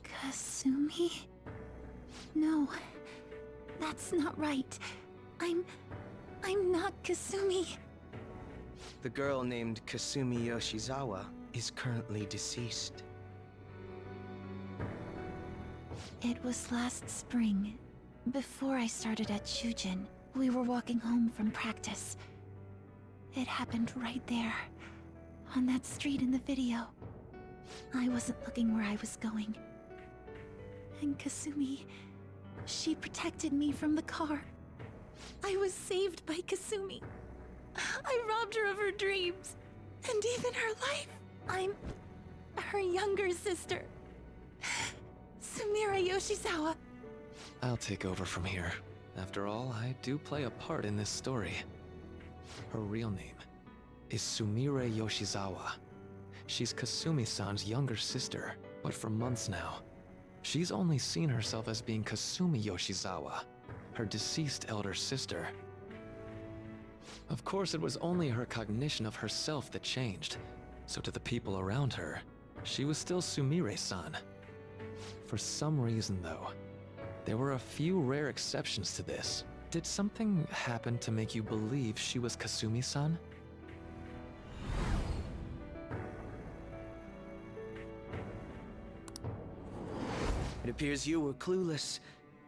Kasumi? No, that's not right. I'm not Kasumi. The girl named Kasumi Yoshizawa is currently deceased. It was last spring. Before I started at Shujin, we were walking home from practice. It happened right there, on that street in the video. I wasn't looking where I was going. And Kasumi, she protected me from the car. I was saved by Kasumi. I robbed her of her dreams, and even her life. I'm her younger sister, Sumire Yoshizawa. I'll take over from here. After all, I do play a part in this story. Her real name is Sumire Yoshizawa. She's Kasumi-san's younger sister, but for months now, she's only seen herself as being Kasumi Yoshizawa, her deceased elder sister. Of course, it was only her cognition of herself that changed, so to the people around her, She was still Sumire-san. For some reason, though, there were a few rare exceptions to this. Did something happen to make you believe she was Kasumi-san? It appears you were clueless,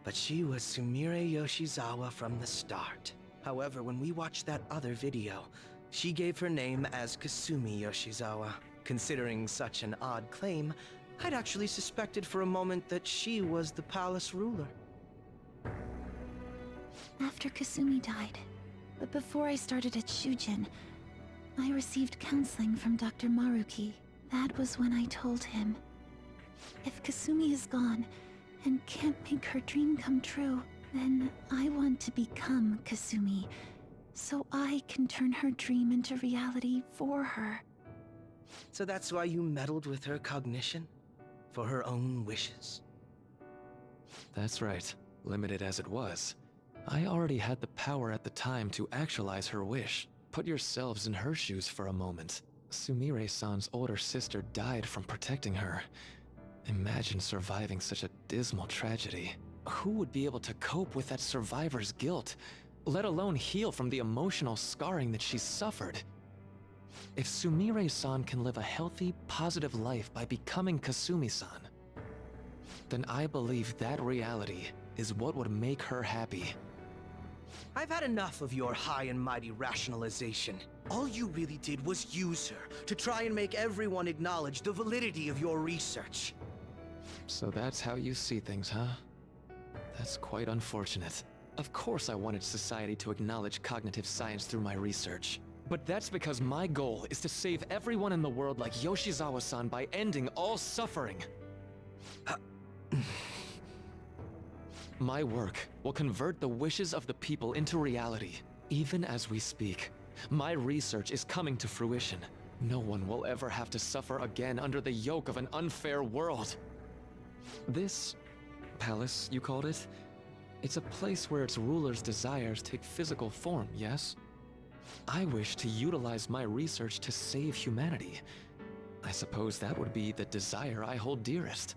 but she was Sumire Yoshizawa from the start. However, when we watched that other video, she gave her name as Kasumi Yoshizawa. Considering such an odd claim, I'd actually suspected for a moment that she was the palace ruler. After Kasumi died, but before I started at Shujin, I received counseling from Dr. Maruki. That was when I told him, if Kasumi is gone and can't make her dream come true, then I want to become Kasumi, so I can turn her dream into reality for her. So that's why you meddled with her cognition? For her own wishes? That's right. Limited as it was, I already had the power at the time to actualize her wish. Put yourselves in her shoes for a moment. Sumire-san's older sister died from protecting her. Imagine surviving such a dismal tragedy. Who would be able to cope with that survivor's guilt, let alone heal from the emotional scarring that she's suffered? If Sumire-san can live a healthy, positive life by becoming Kasumi-san, then I believe that reality is what would make her happy. I've had enough of your high and mighty rationalization. All you really did was use her to try and make everyone acknowledge the validity of your research. So that's how you see things, huh? That's quite unfortunate. Of course I wanted society to acknowledge cognitive science through my research. But that's because my goal is to save everyone in the world like Yoshizawa-san by ending all suffering. My work will convert the wishes of the people into reality. Even as we speak, my research is coming to fruition. No one will ever have to suffer again under the yoke of an unfair world. This palace, you called it? It's a place where its ruler's desires take physical form, yes? I wish to utilize my research to save humanity. I suppose that would be the desire I hold dearest.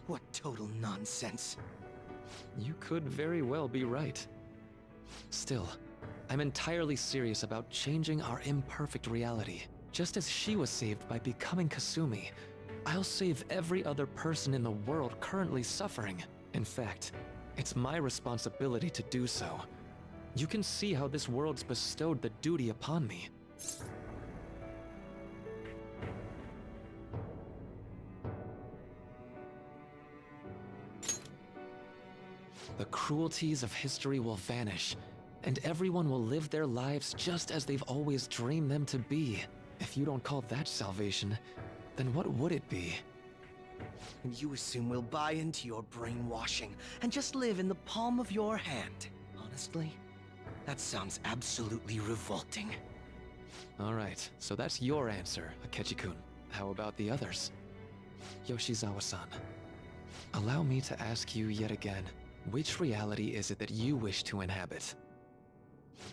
What total nonsense. You could very well be right. Still, I'm entirely serious about changing our imperfect reality. Just as she was saved by becoming Kasumi, I'll save every other person in the world currently suffering. In fact, it's my responsibility to do so. You can see how this world's bestowed the duty upon me. The cruelties of history will vanish, and everyone will live their lives just as they've always dreamed them to be. If you don't call that salvation, then what would it be? And you assume we'll buy into your brainwashing and just live in the palm of your hand. Honestly, that sounds absolutely revolting. Alright, so that's your answer, Akechi-kun. How about the others? Yoshizawa-san, allow me to ask you yet again, which reality is it that you wish to inhabit?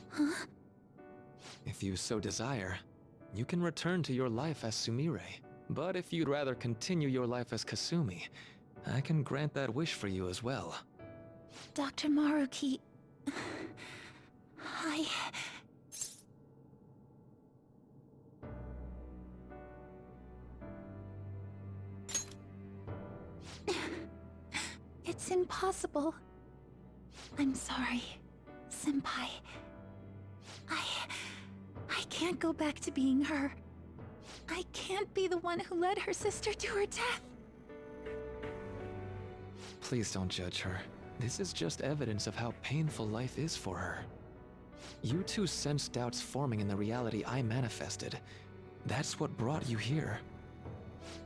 Huh? If you so desire, you can return to your life as Sumire. But if you'd rather continue your life as Kasumi, I can grant that wish for you as well. Dr. Maruki... It's impossible. I'm sorry, Senpai. I can't go back to being her. I can't be the one who led her sister to her death. Please don't judge her. This is just evidence of how painful life is for her. You two sensed doubts forming in the reality I manifested. That's what brought you here.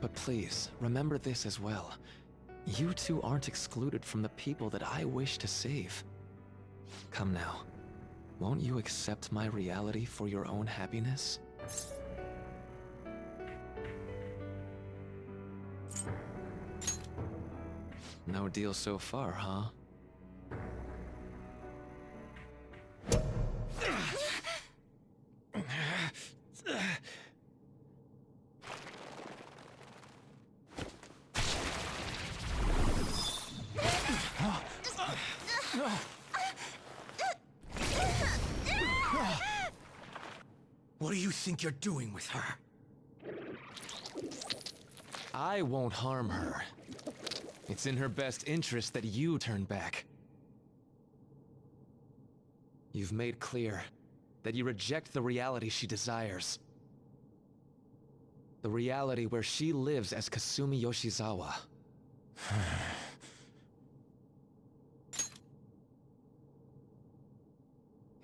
But please, remember this as well. You two aren't excluded from the people that I wish to save. Come now. Won't you accept my reality for your own happiness? No deal so far, huh? What do you think you're doing with her? I won't harm her. It's in her best interest that you turn back. You've made clear that you reject the reality she desires. The reality where she lives as Kasumi Yoshizawa.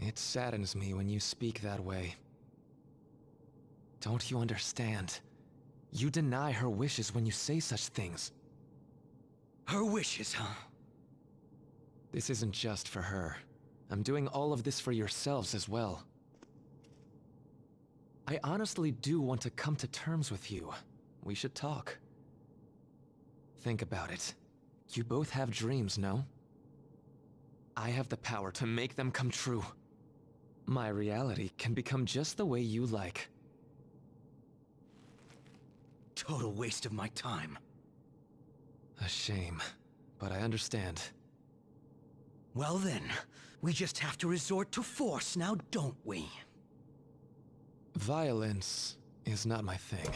It saddens me when you speak that way. Don't you understand? You deny her wishes when you say such things. Her wishes, huh? This isn't just for her. I'm doing all of this for yourselves as well. I honestly do want to come to terms with you. We should talk. Think about it. You both have dreams, no? I have the power to make them come true. My reality can become just the way you like. Total waste of my time. A shame, but I understand. Well then, we just have to resort to force now, don't we? Violence is not my thing.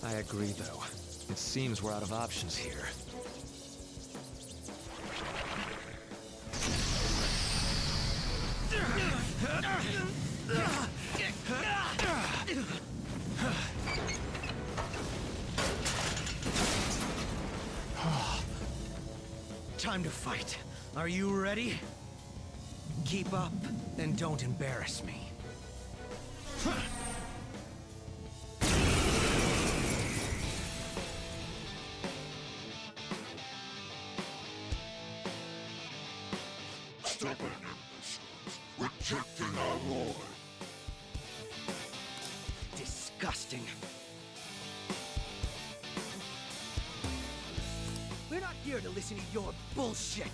I agree, though. It seems we're out of options here. Time to fight. Are you ready? Keep up, and don't embarrass me. Stubborn imbeciles, rejecting our Lord. Disgusting. We're not here to listen to your bullshit.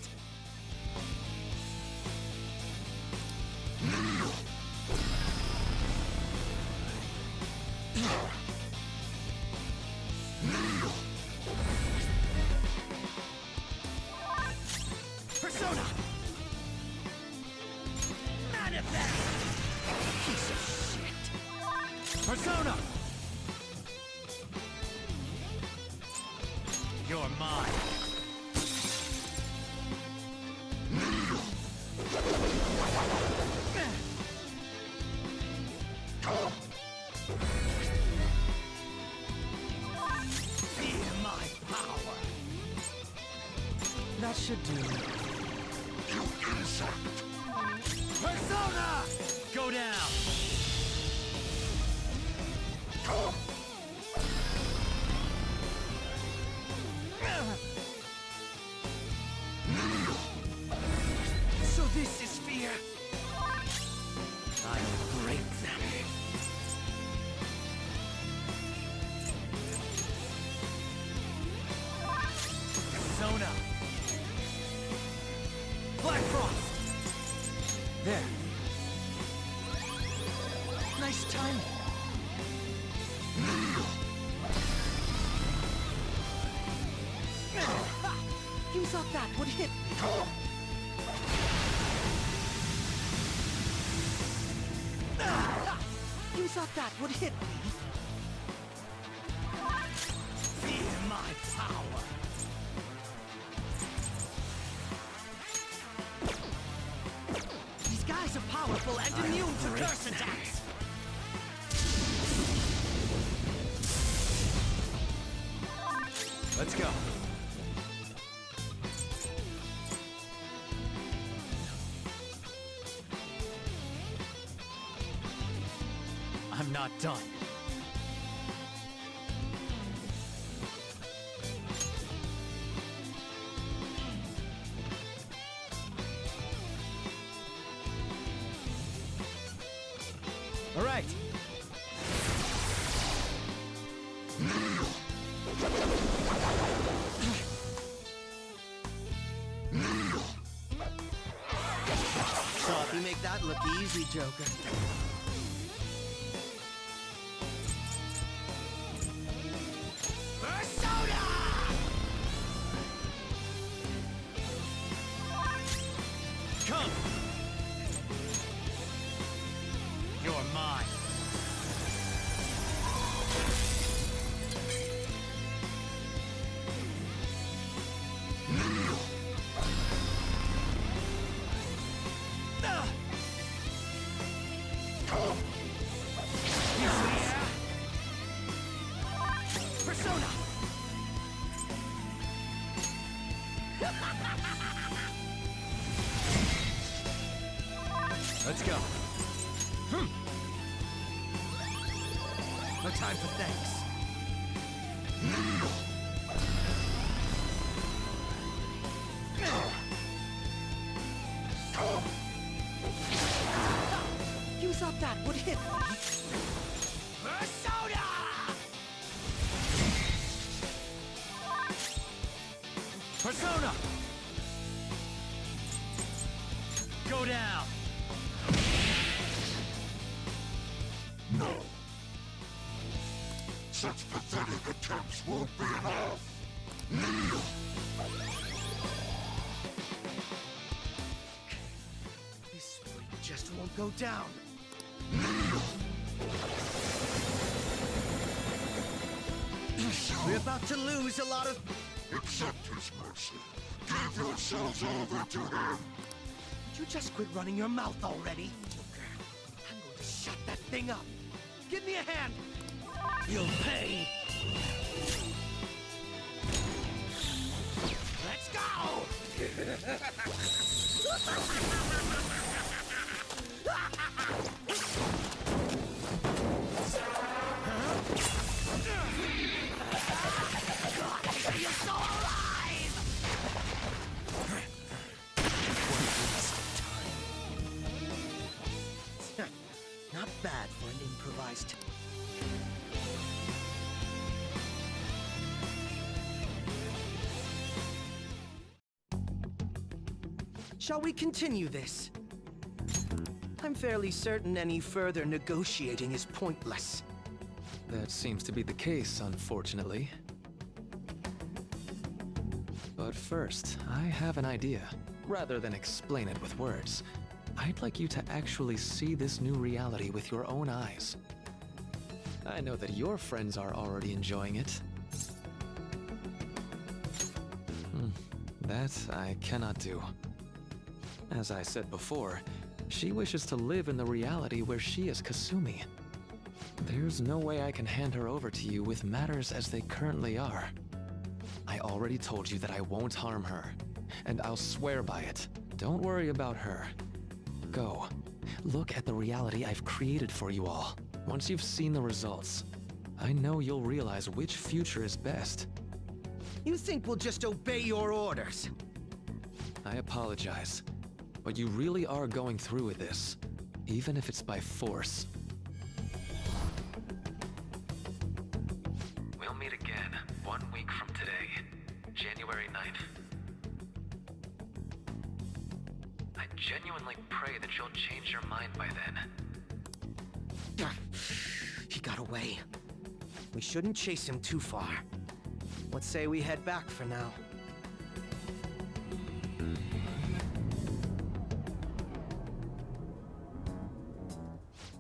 Persona! Manifest! Piece of shit! Persona! You're mine. Feel my power. That should do. You insect! Persona! Go down! So this is fear. I'll break them. Persona! Black Frost! There. Nice timing. You thought that would hit me. You thought that would hit me. Feel my power. These guys are powerful and immune to curse attacks. Let's go. I'm not done. All right. Thought you make that look easy, Joker. Come! You're mine. Persona! Let's go. No time for thanks. Use up that would hit me. Persona! Persona! Go down! No. Such pathetic attempts won't be enough. This freak just won't go down. We're about to lose a lot of... Accept his mercy. Give yourselves over to him. Would you just quit running your mouth already? Joker, I'm going to shut that thing up. Give me a hand. You'll pay. Let's go! You're so alive! Not bad for an improvised... Shall we continue this? I'm fairly certain any further negotiating is pointless. That seems to be the case, unfortunately. But first, I have an idea. Rather than explain it with words, I'd like you to actually see this new reality with your own eyes. I know that your friends are already enjoying it. That I cannot do. As I said before, she wishes to live in the reality where she is Kasumi. There's no way I can hand her over to you with matters as they currently are. I already told you that I won't harm her, and I'll swear by it. Don't worry about her. Go. Look at the reality I've created for you all. Once you've seen the results, I know you'll realize which future is best. You think we'll just obey your orders? I apologize, but you really are going through with this, even if it's by force. We'll meet again 1 week from today, January 9th. I genuinely pray that you'll change your mind by then. He got away. We shouldn't chase him too far. Let's say we head back for now.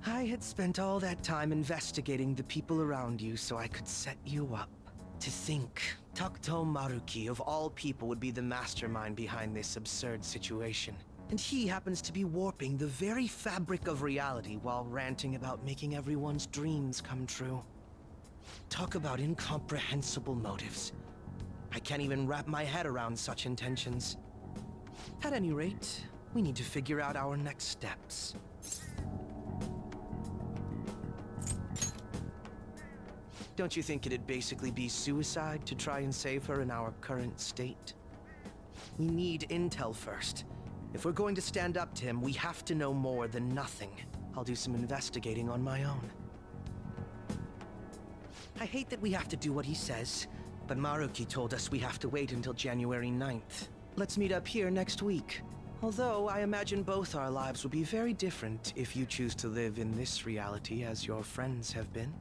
I had spent all that time investigating the people around you so I could set you up. To think, Takuto Maruki of all people would be the mastermind behind this absurd situation. And he happens to be warping the very fabric of reality while ranting about making everyone's dreams come true. Talk about incomprehensible motives. I can't even wrap my head around such intentions. At any rate, we need to figure out our next steps. Don't you think it'd basically be suicide to try and save her in our current state? We need intel first. If we're going to stand up to him, we have to know more than nothing. I'll do some investigating on my own. I hate that we have to do what he says, but Maruki told us we have to wait until January 9th. Let's meet up here next week. Although I imagine both our lives will be very different if you choose to live in this reality as your friends have been.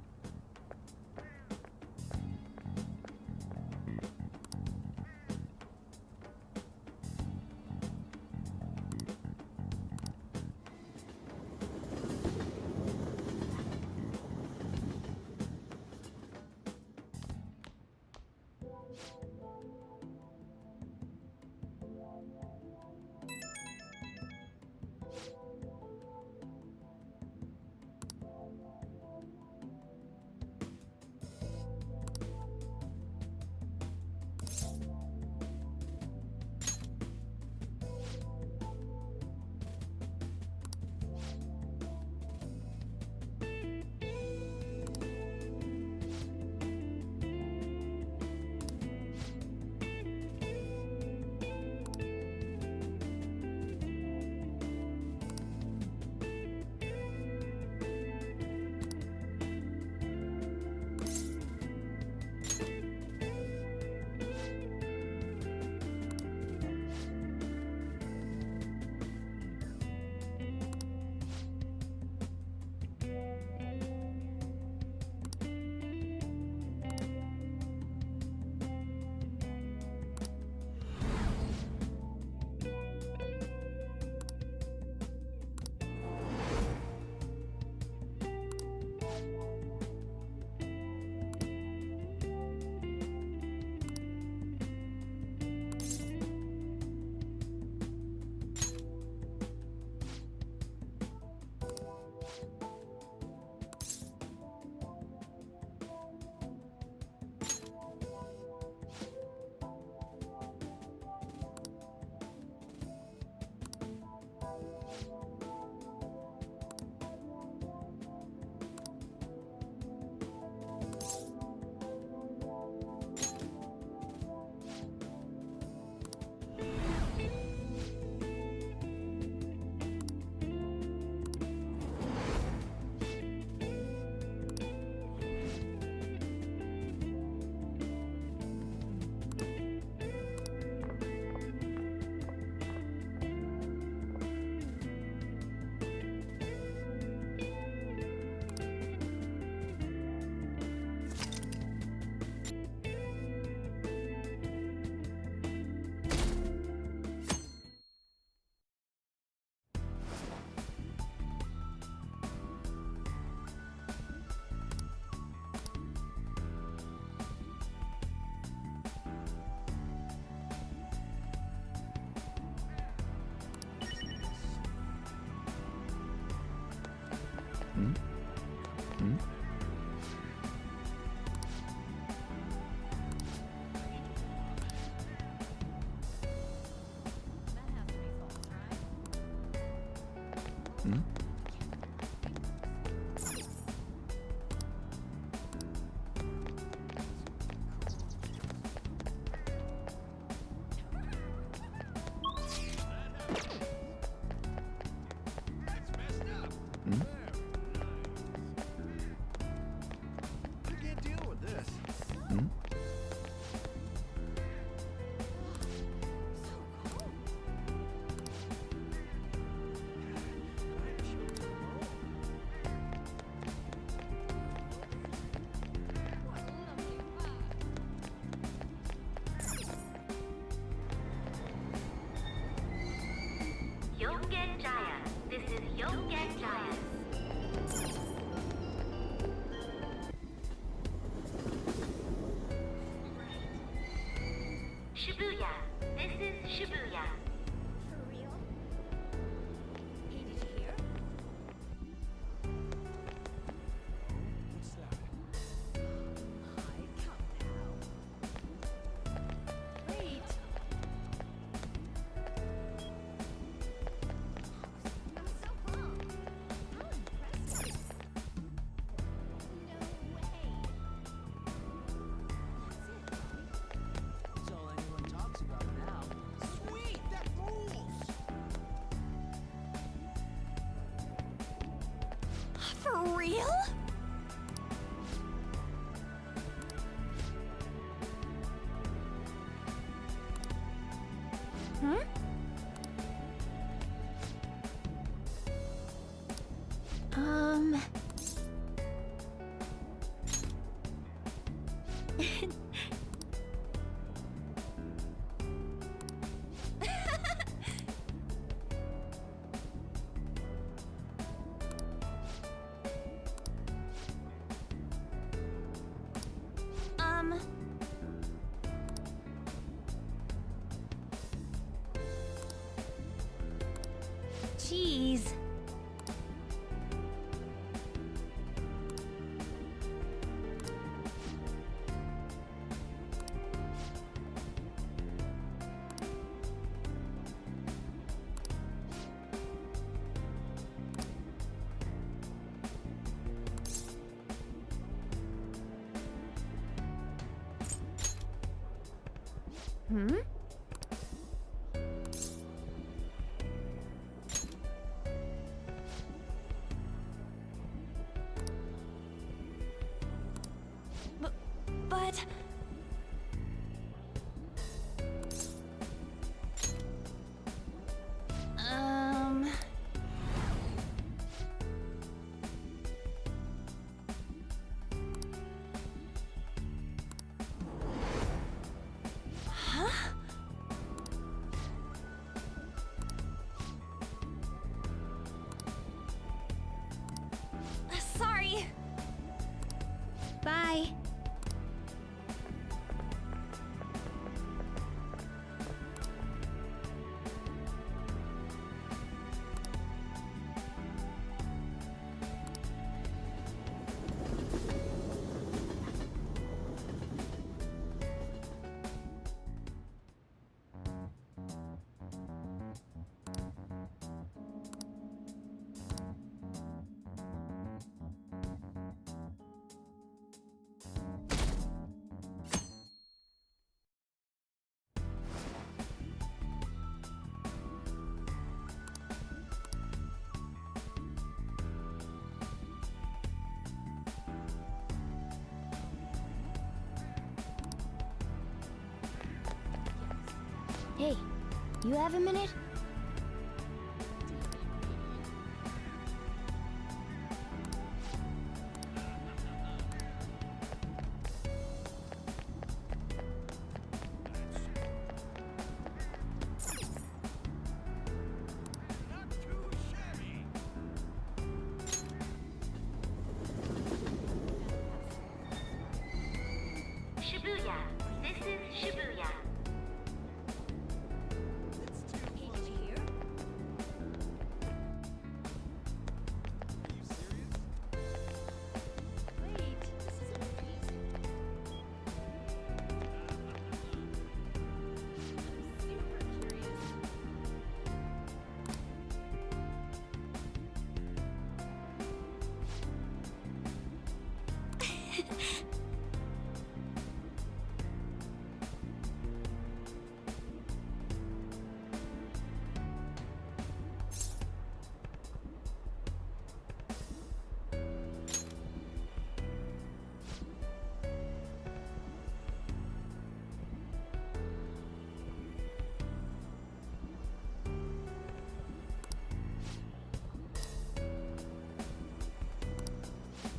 You'll get giant. This is You'll Get Giant. Shibuya. This is Shibuya. For real? Hey, did you hear? What's that? I come now. Wait. I'm so calm. How impressive. No way. That's all anyone talks about now. Sweet, that rules! For real? Cheese. Hmm? But... Huh? Sorry. Bye. Hey, you have a minute? Shibuya. This is Shibuya.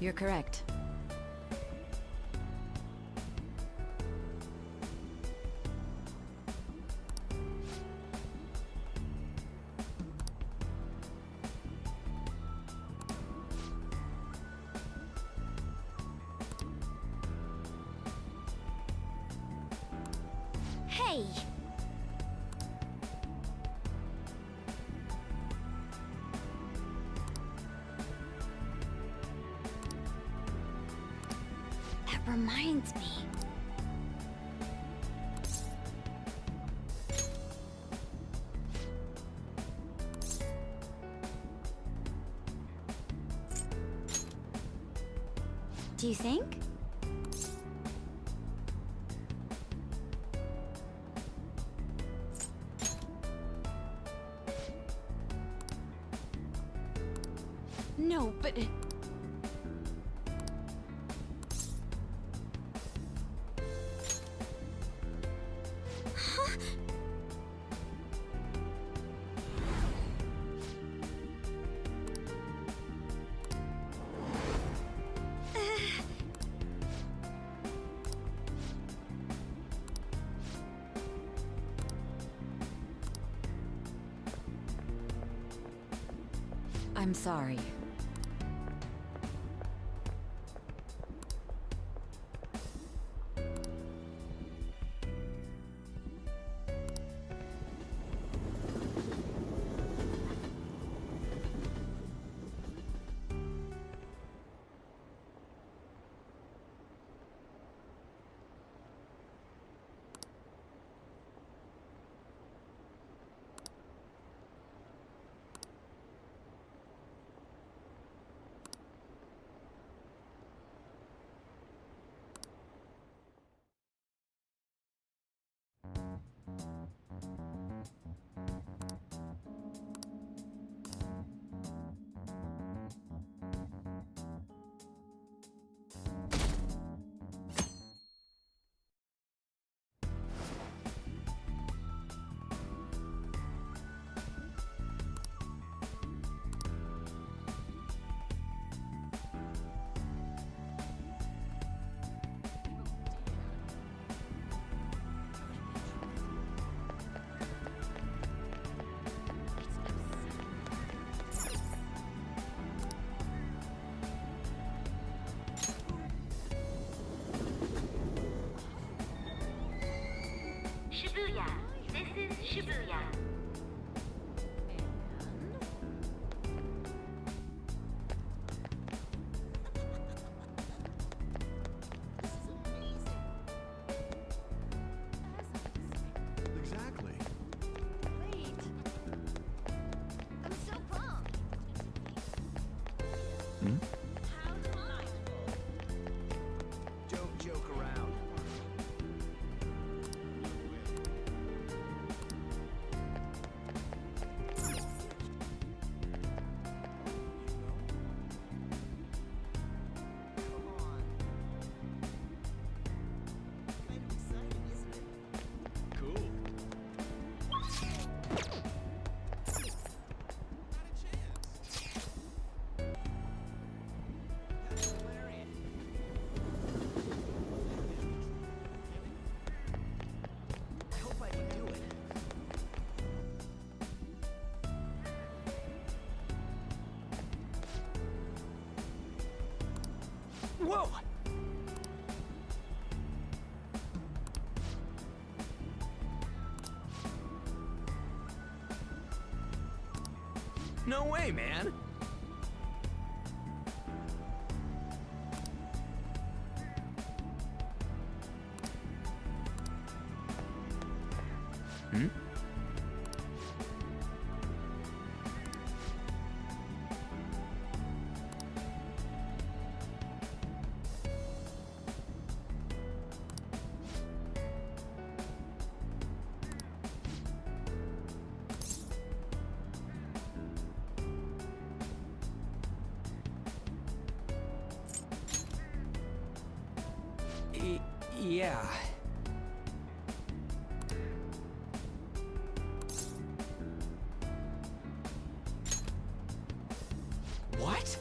You're correct. Hey! That reminds me. Do you think? No, but... Huh? I'm sorry. Shibuya. This is Shibuya. Exactly. Wait. I'm so pumped. Hmm? Don't joke around. Cool. I hope I can do it. Whoa! No way, man! Hmm? Yeah. What?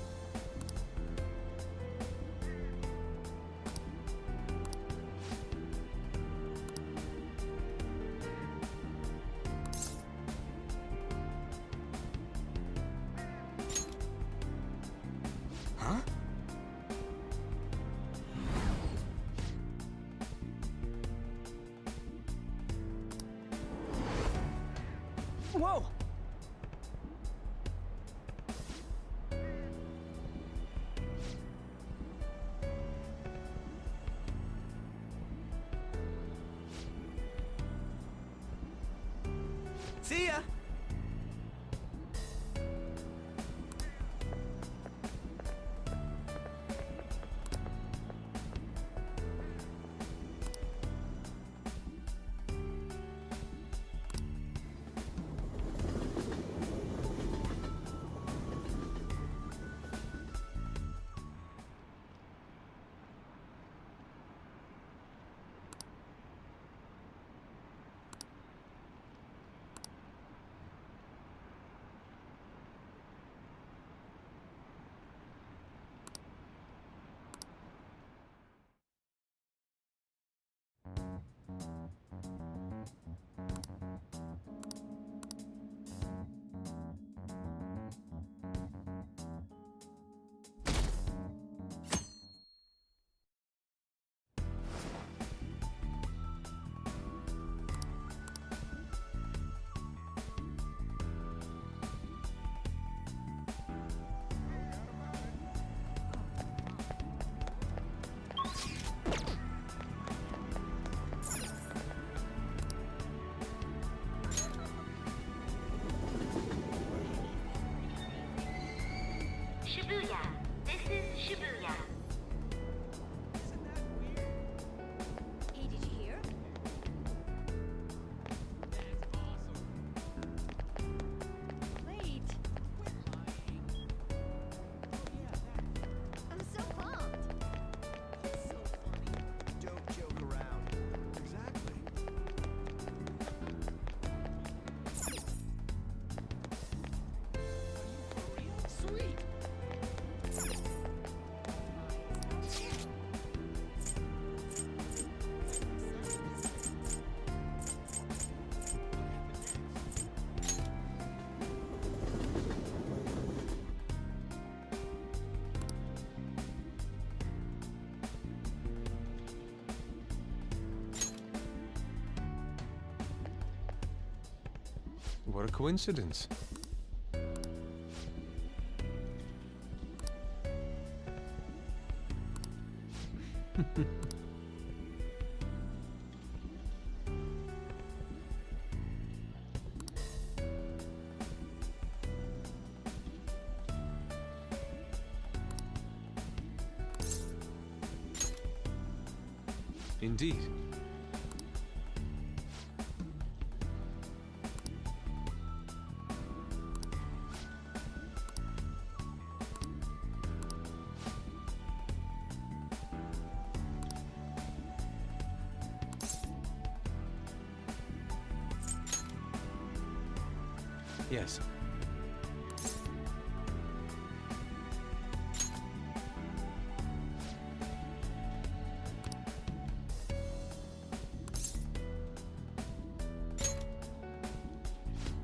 Huh? Whoa! See ya! Shibuya. This is Shibuya. Hey, did you hear? Wait. I'm so pumped. Don't joke around. Exactly. Sweet. What a coincidence. Indeed. Yes.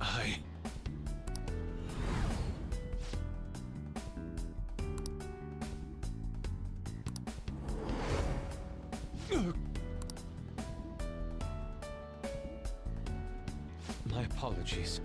I... My apologies.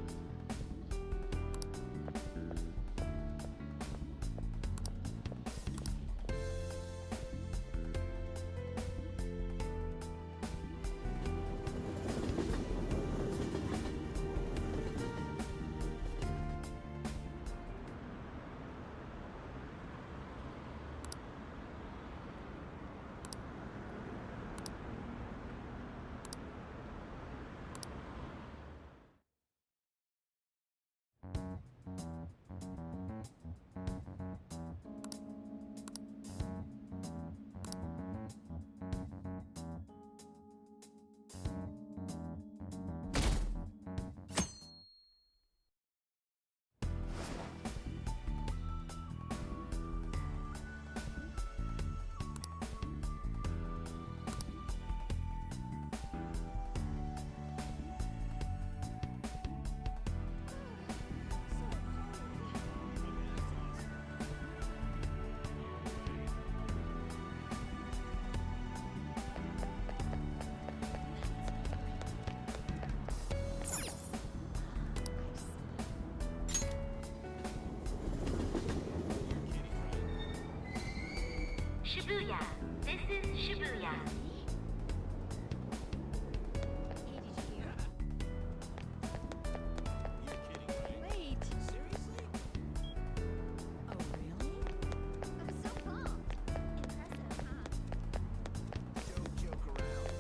Shibuya. This is Shibuya. Wait. Seriously? Oh, really? I'm so pumped. Impressive, huh? Don't joke around.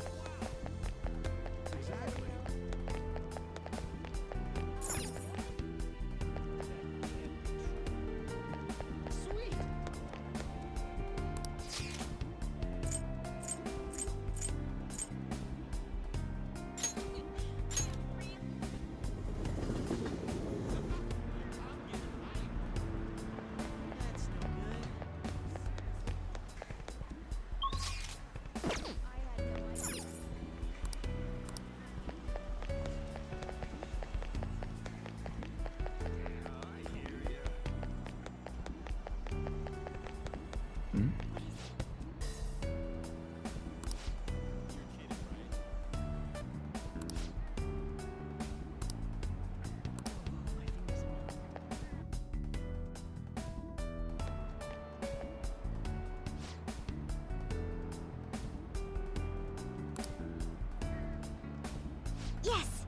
Exactly. Sweet. Yes!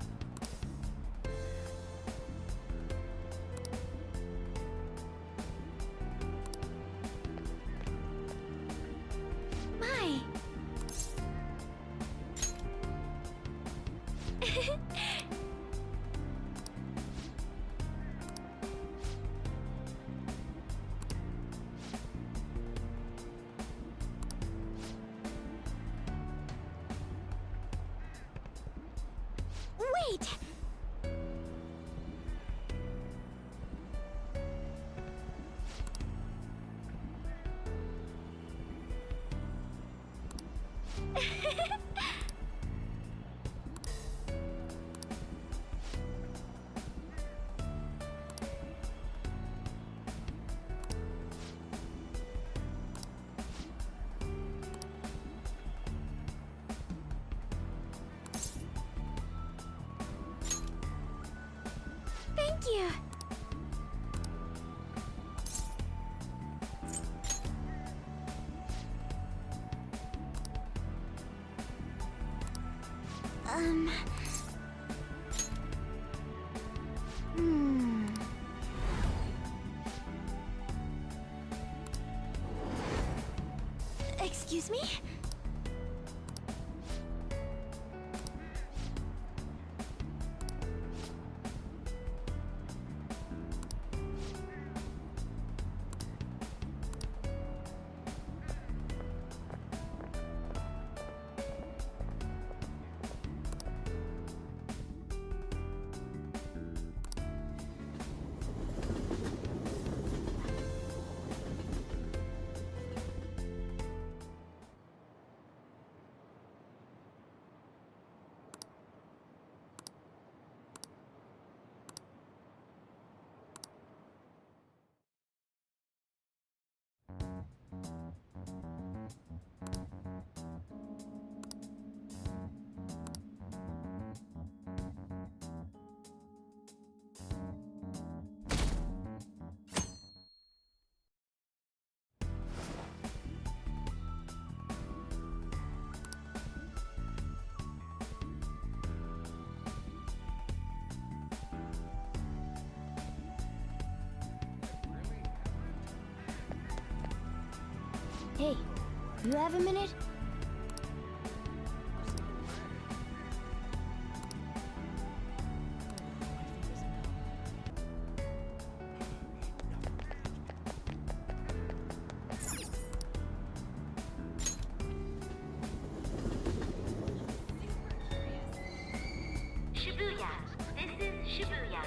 Wait! Thank you. Excuse me? Hey, you have a minute? Shibuya. This is Shibuya.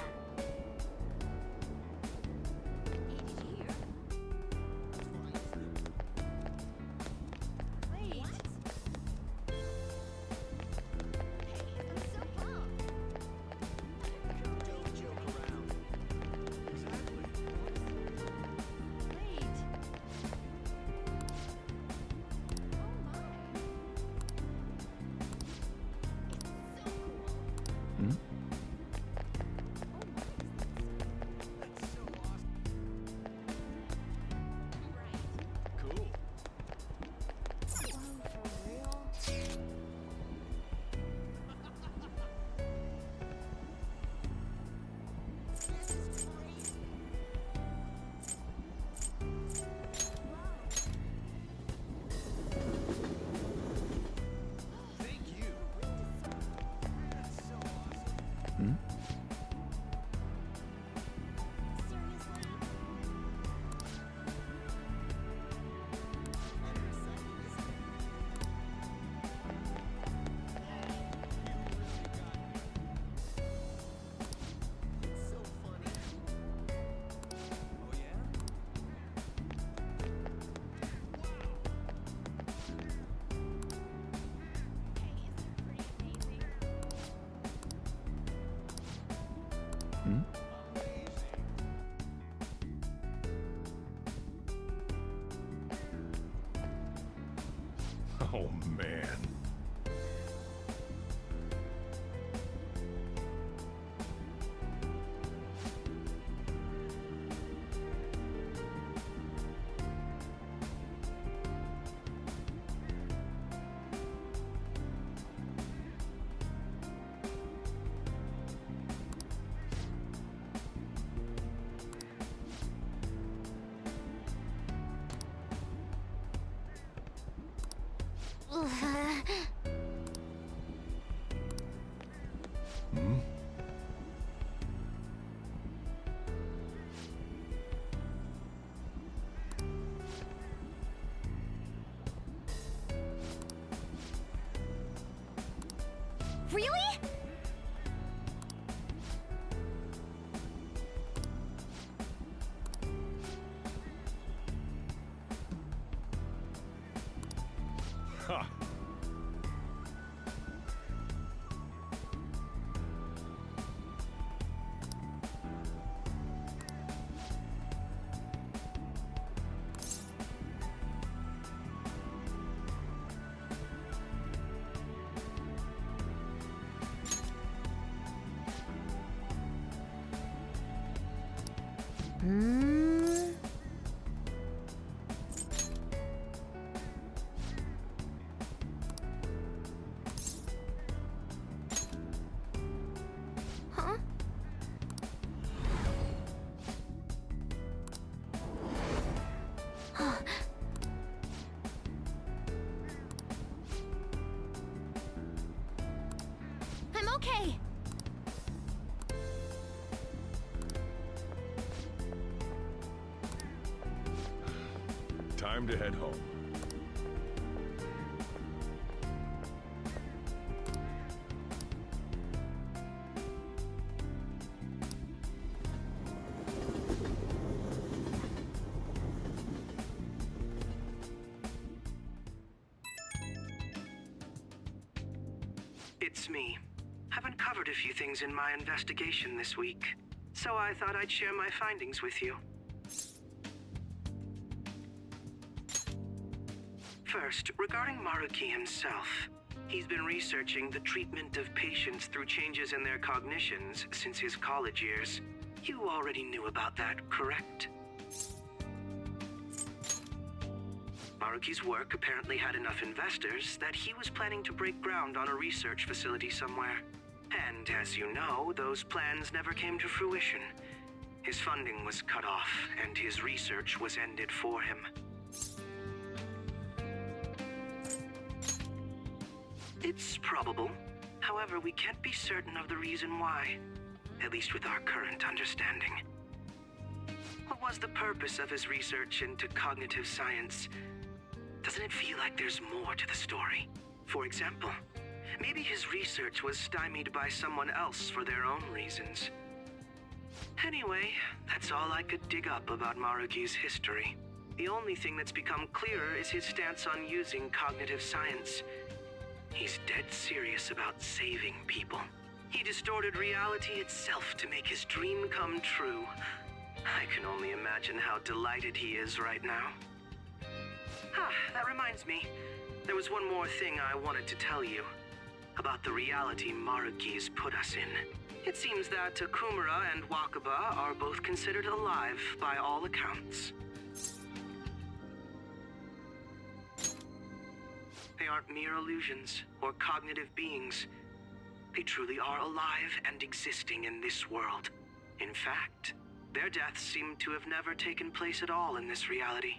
Oh, man. Really? Ha! Huh? I'm okay. Time to head home. It's me. I've uncovered a few things in my investigation this week, so I thought I'd share my findings with you. First, regarding Maruki himself. He's been researching the treatment of patients through changes in their cognitions since his college years. You already knew about that, correct? Maruki's work apparently had enough investors that he was planning to break ground on a research facility somewhere. And as you know, those plans never came to fruition. His funding was cut off, and his research was ended for him. It's probable. However, we can't be certain of the reason why, at least with our current understanding. What was the purpose of his research into cognitive science? Doesn't it feel like there's more to the story? For example, maybe his research was stymied by someone else for their own reasons. Anyway, that's all I could dig up about Maruki's history. The only thing that's become clearer is his stance on using cognitive science. He's dead serious about saving people. He distorted reality itself to make his dream come true. I can only imagine how delighted he is right now. That reminds me. There was one more thing I wanted to tell you. About the reality Maruki's put us in. It seems that Okumura and Wakaba are both considered alive by all accounts. They aren't mere illusions or cognitive beings. They truly are alive and existing in this world. In fact, their deaths seem to have never taken place at all in this reality.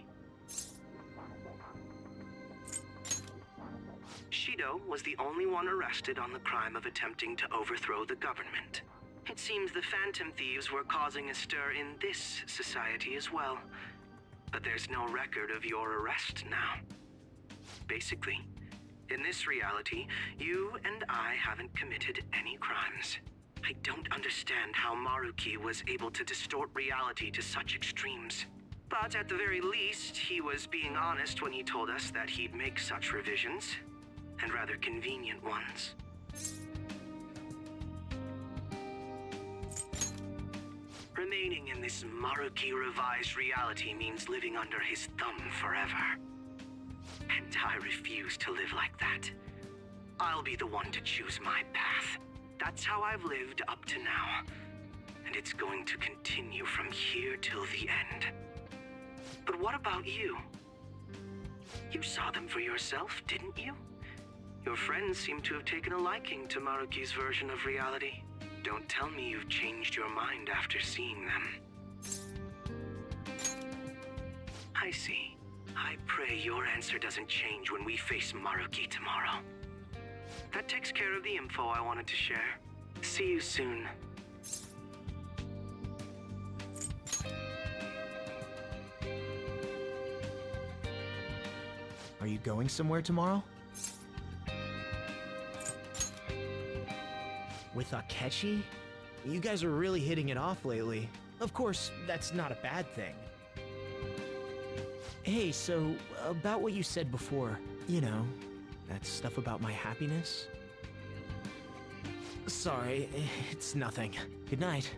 Shido was the only one arrested on the crime of attempting to overthrow the government. It seems the Phantom Thieves were causing a stir in this society as well. But there's no record of your arrest now. Basically, in this reality, you and I haven't committed any crimes. I don't understand how Maruki was able to distort reality to such extremes. But at the very least, he was being honest when he told us that he'd make such revisions, and rather convenient ones. Remaining in this Maruki revised reality means living under his thumb forever. And I refuse to live like that. I'll be the one to choose my path. That's how I've lived up to now. And it's going to continue from here till the end. But what about you? You saw them for yourself, didn't you? Your friends seem to have taken a liking to Maruki's version of reality. Don't tell me you've changed your mind after seeing them. I see. I pray your answer doesn't change when we face Maruki tomorrow. That takes care of the info I wanted to share. See you soon. Are you going somewhere tomorrow? With Akechi? You guys are really hitting it off lately. Of course, that's not a bad thing. Hey, so, about what you said before, you know, That stuff about my happiness? Sorry, it's nothing. Good night.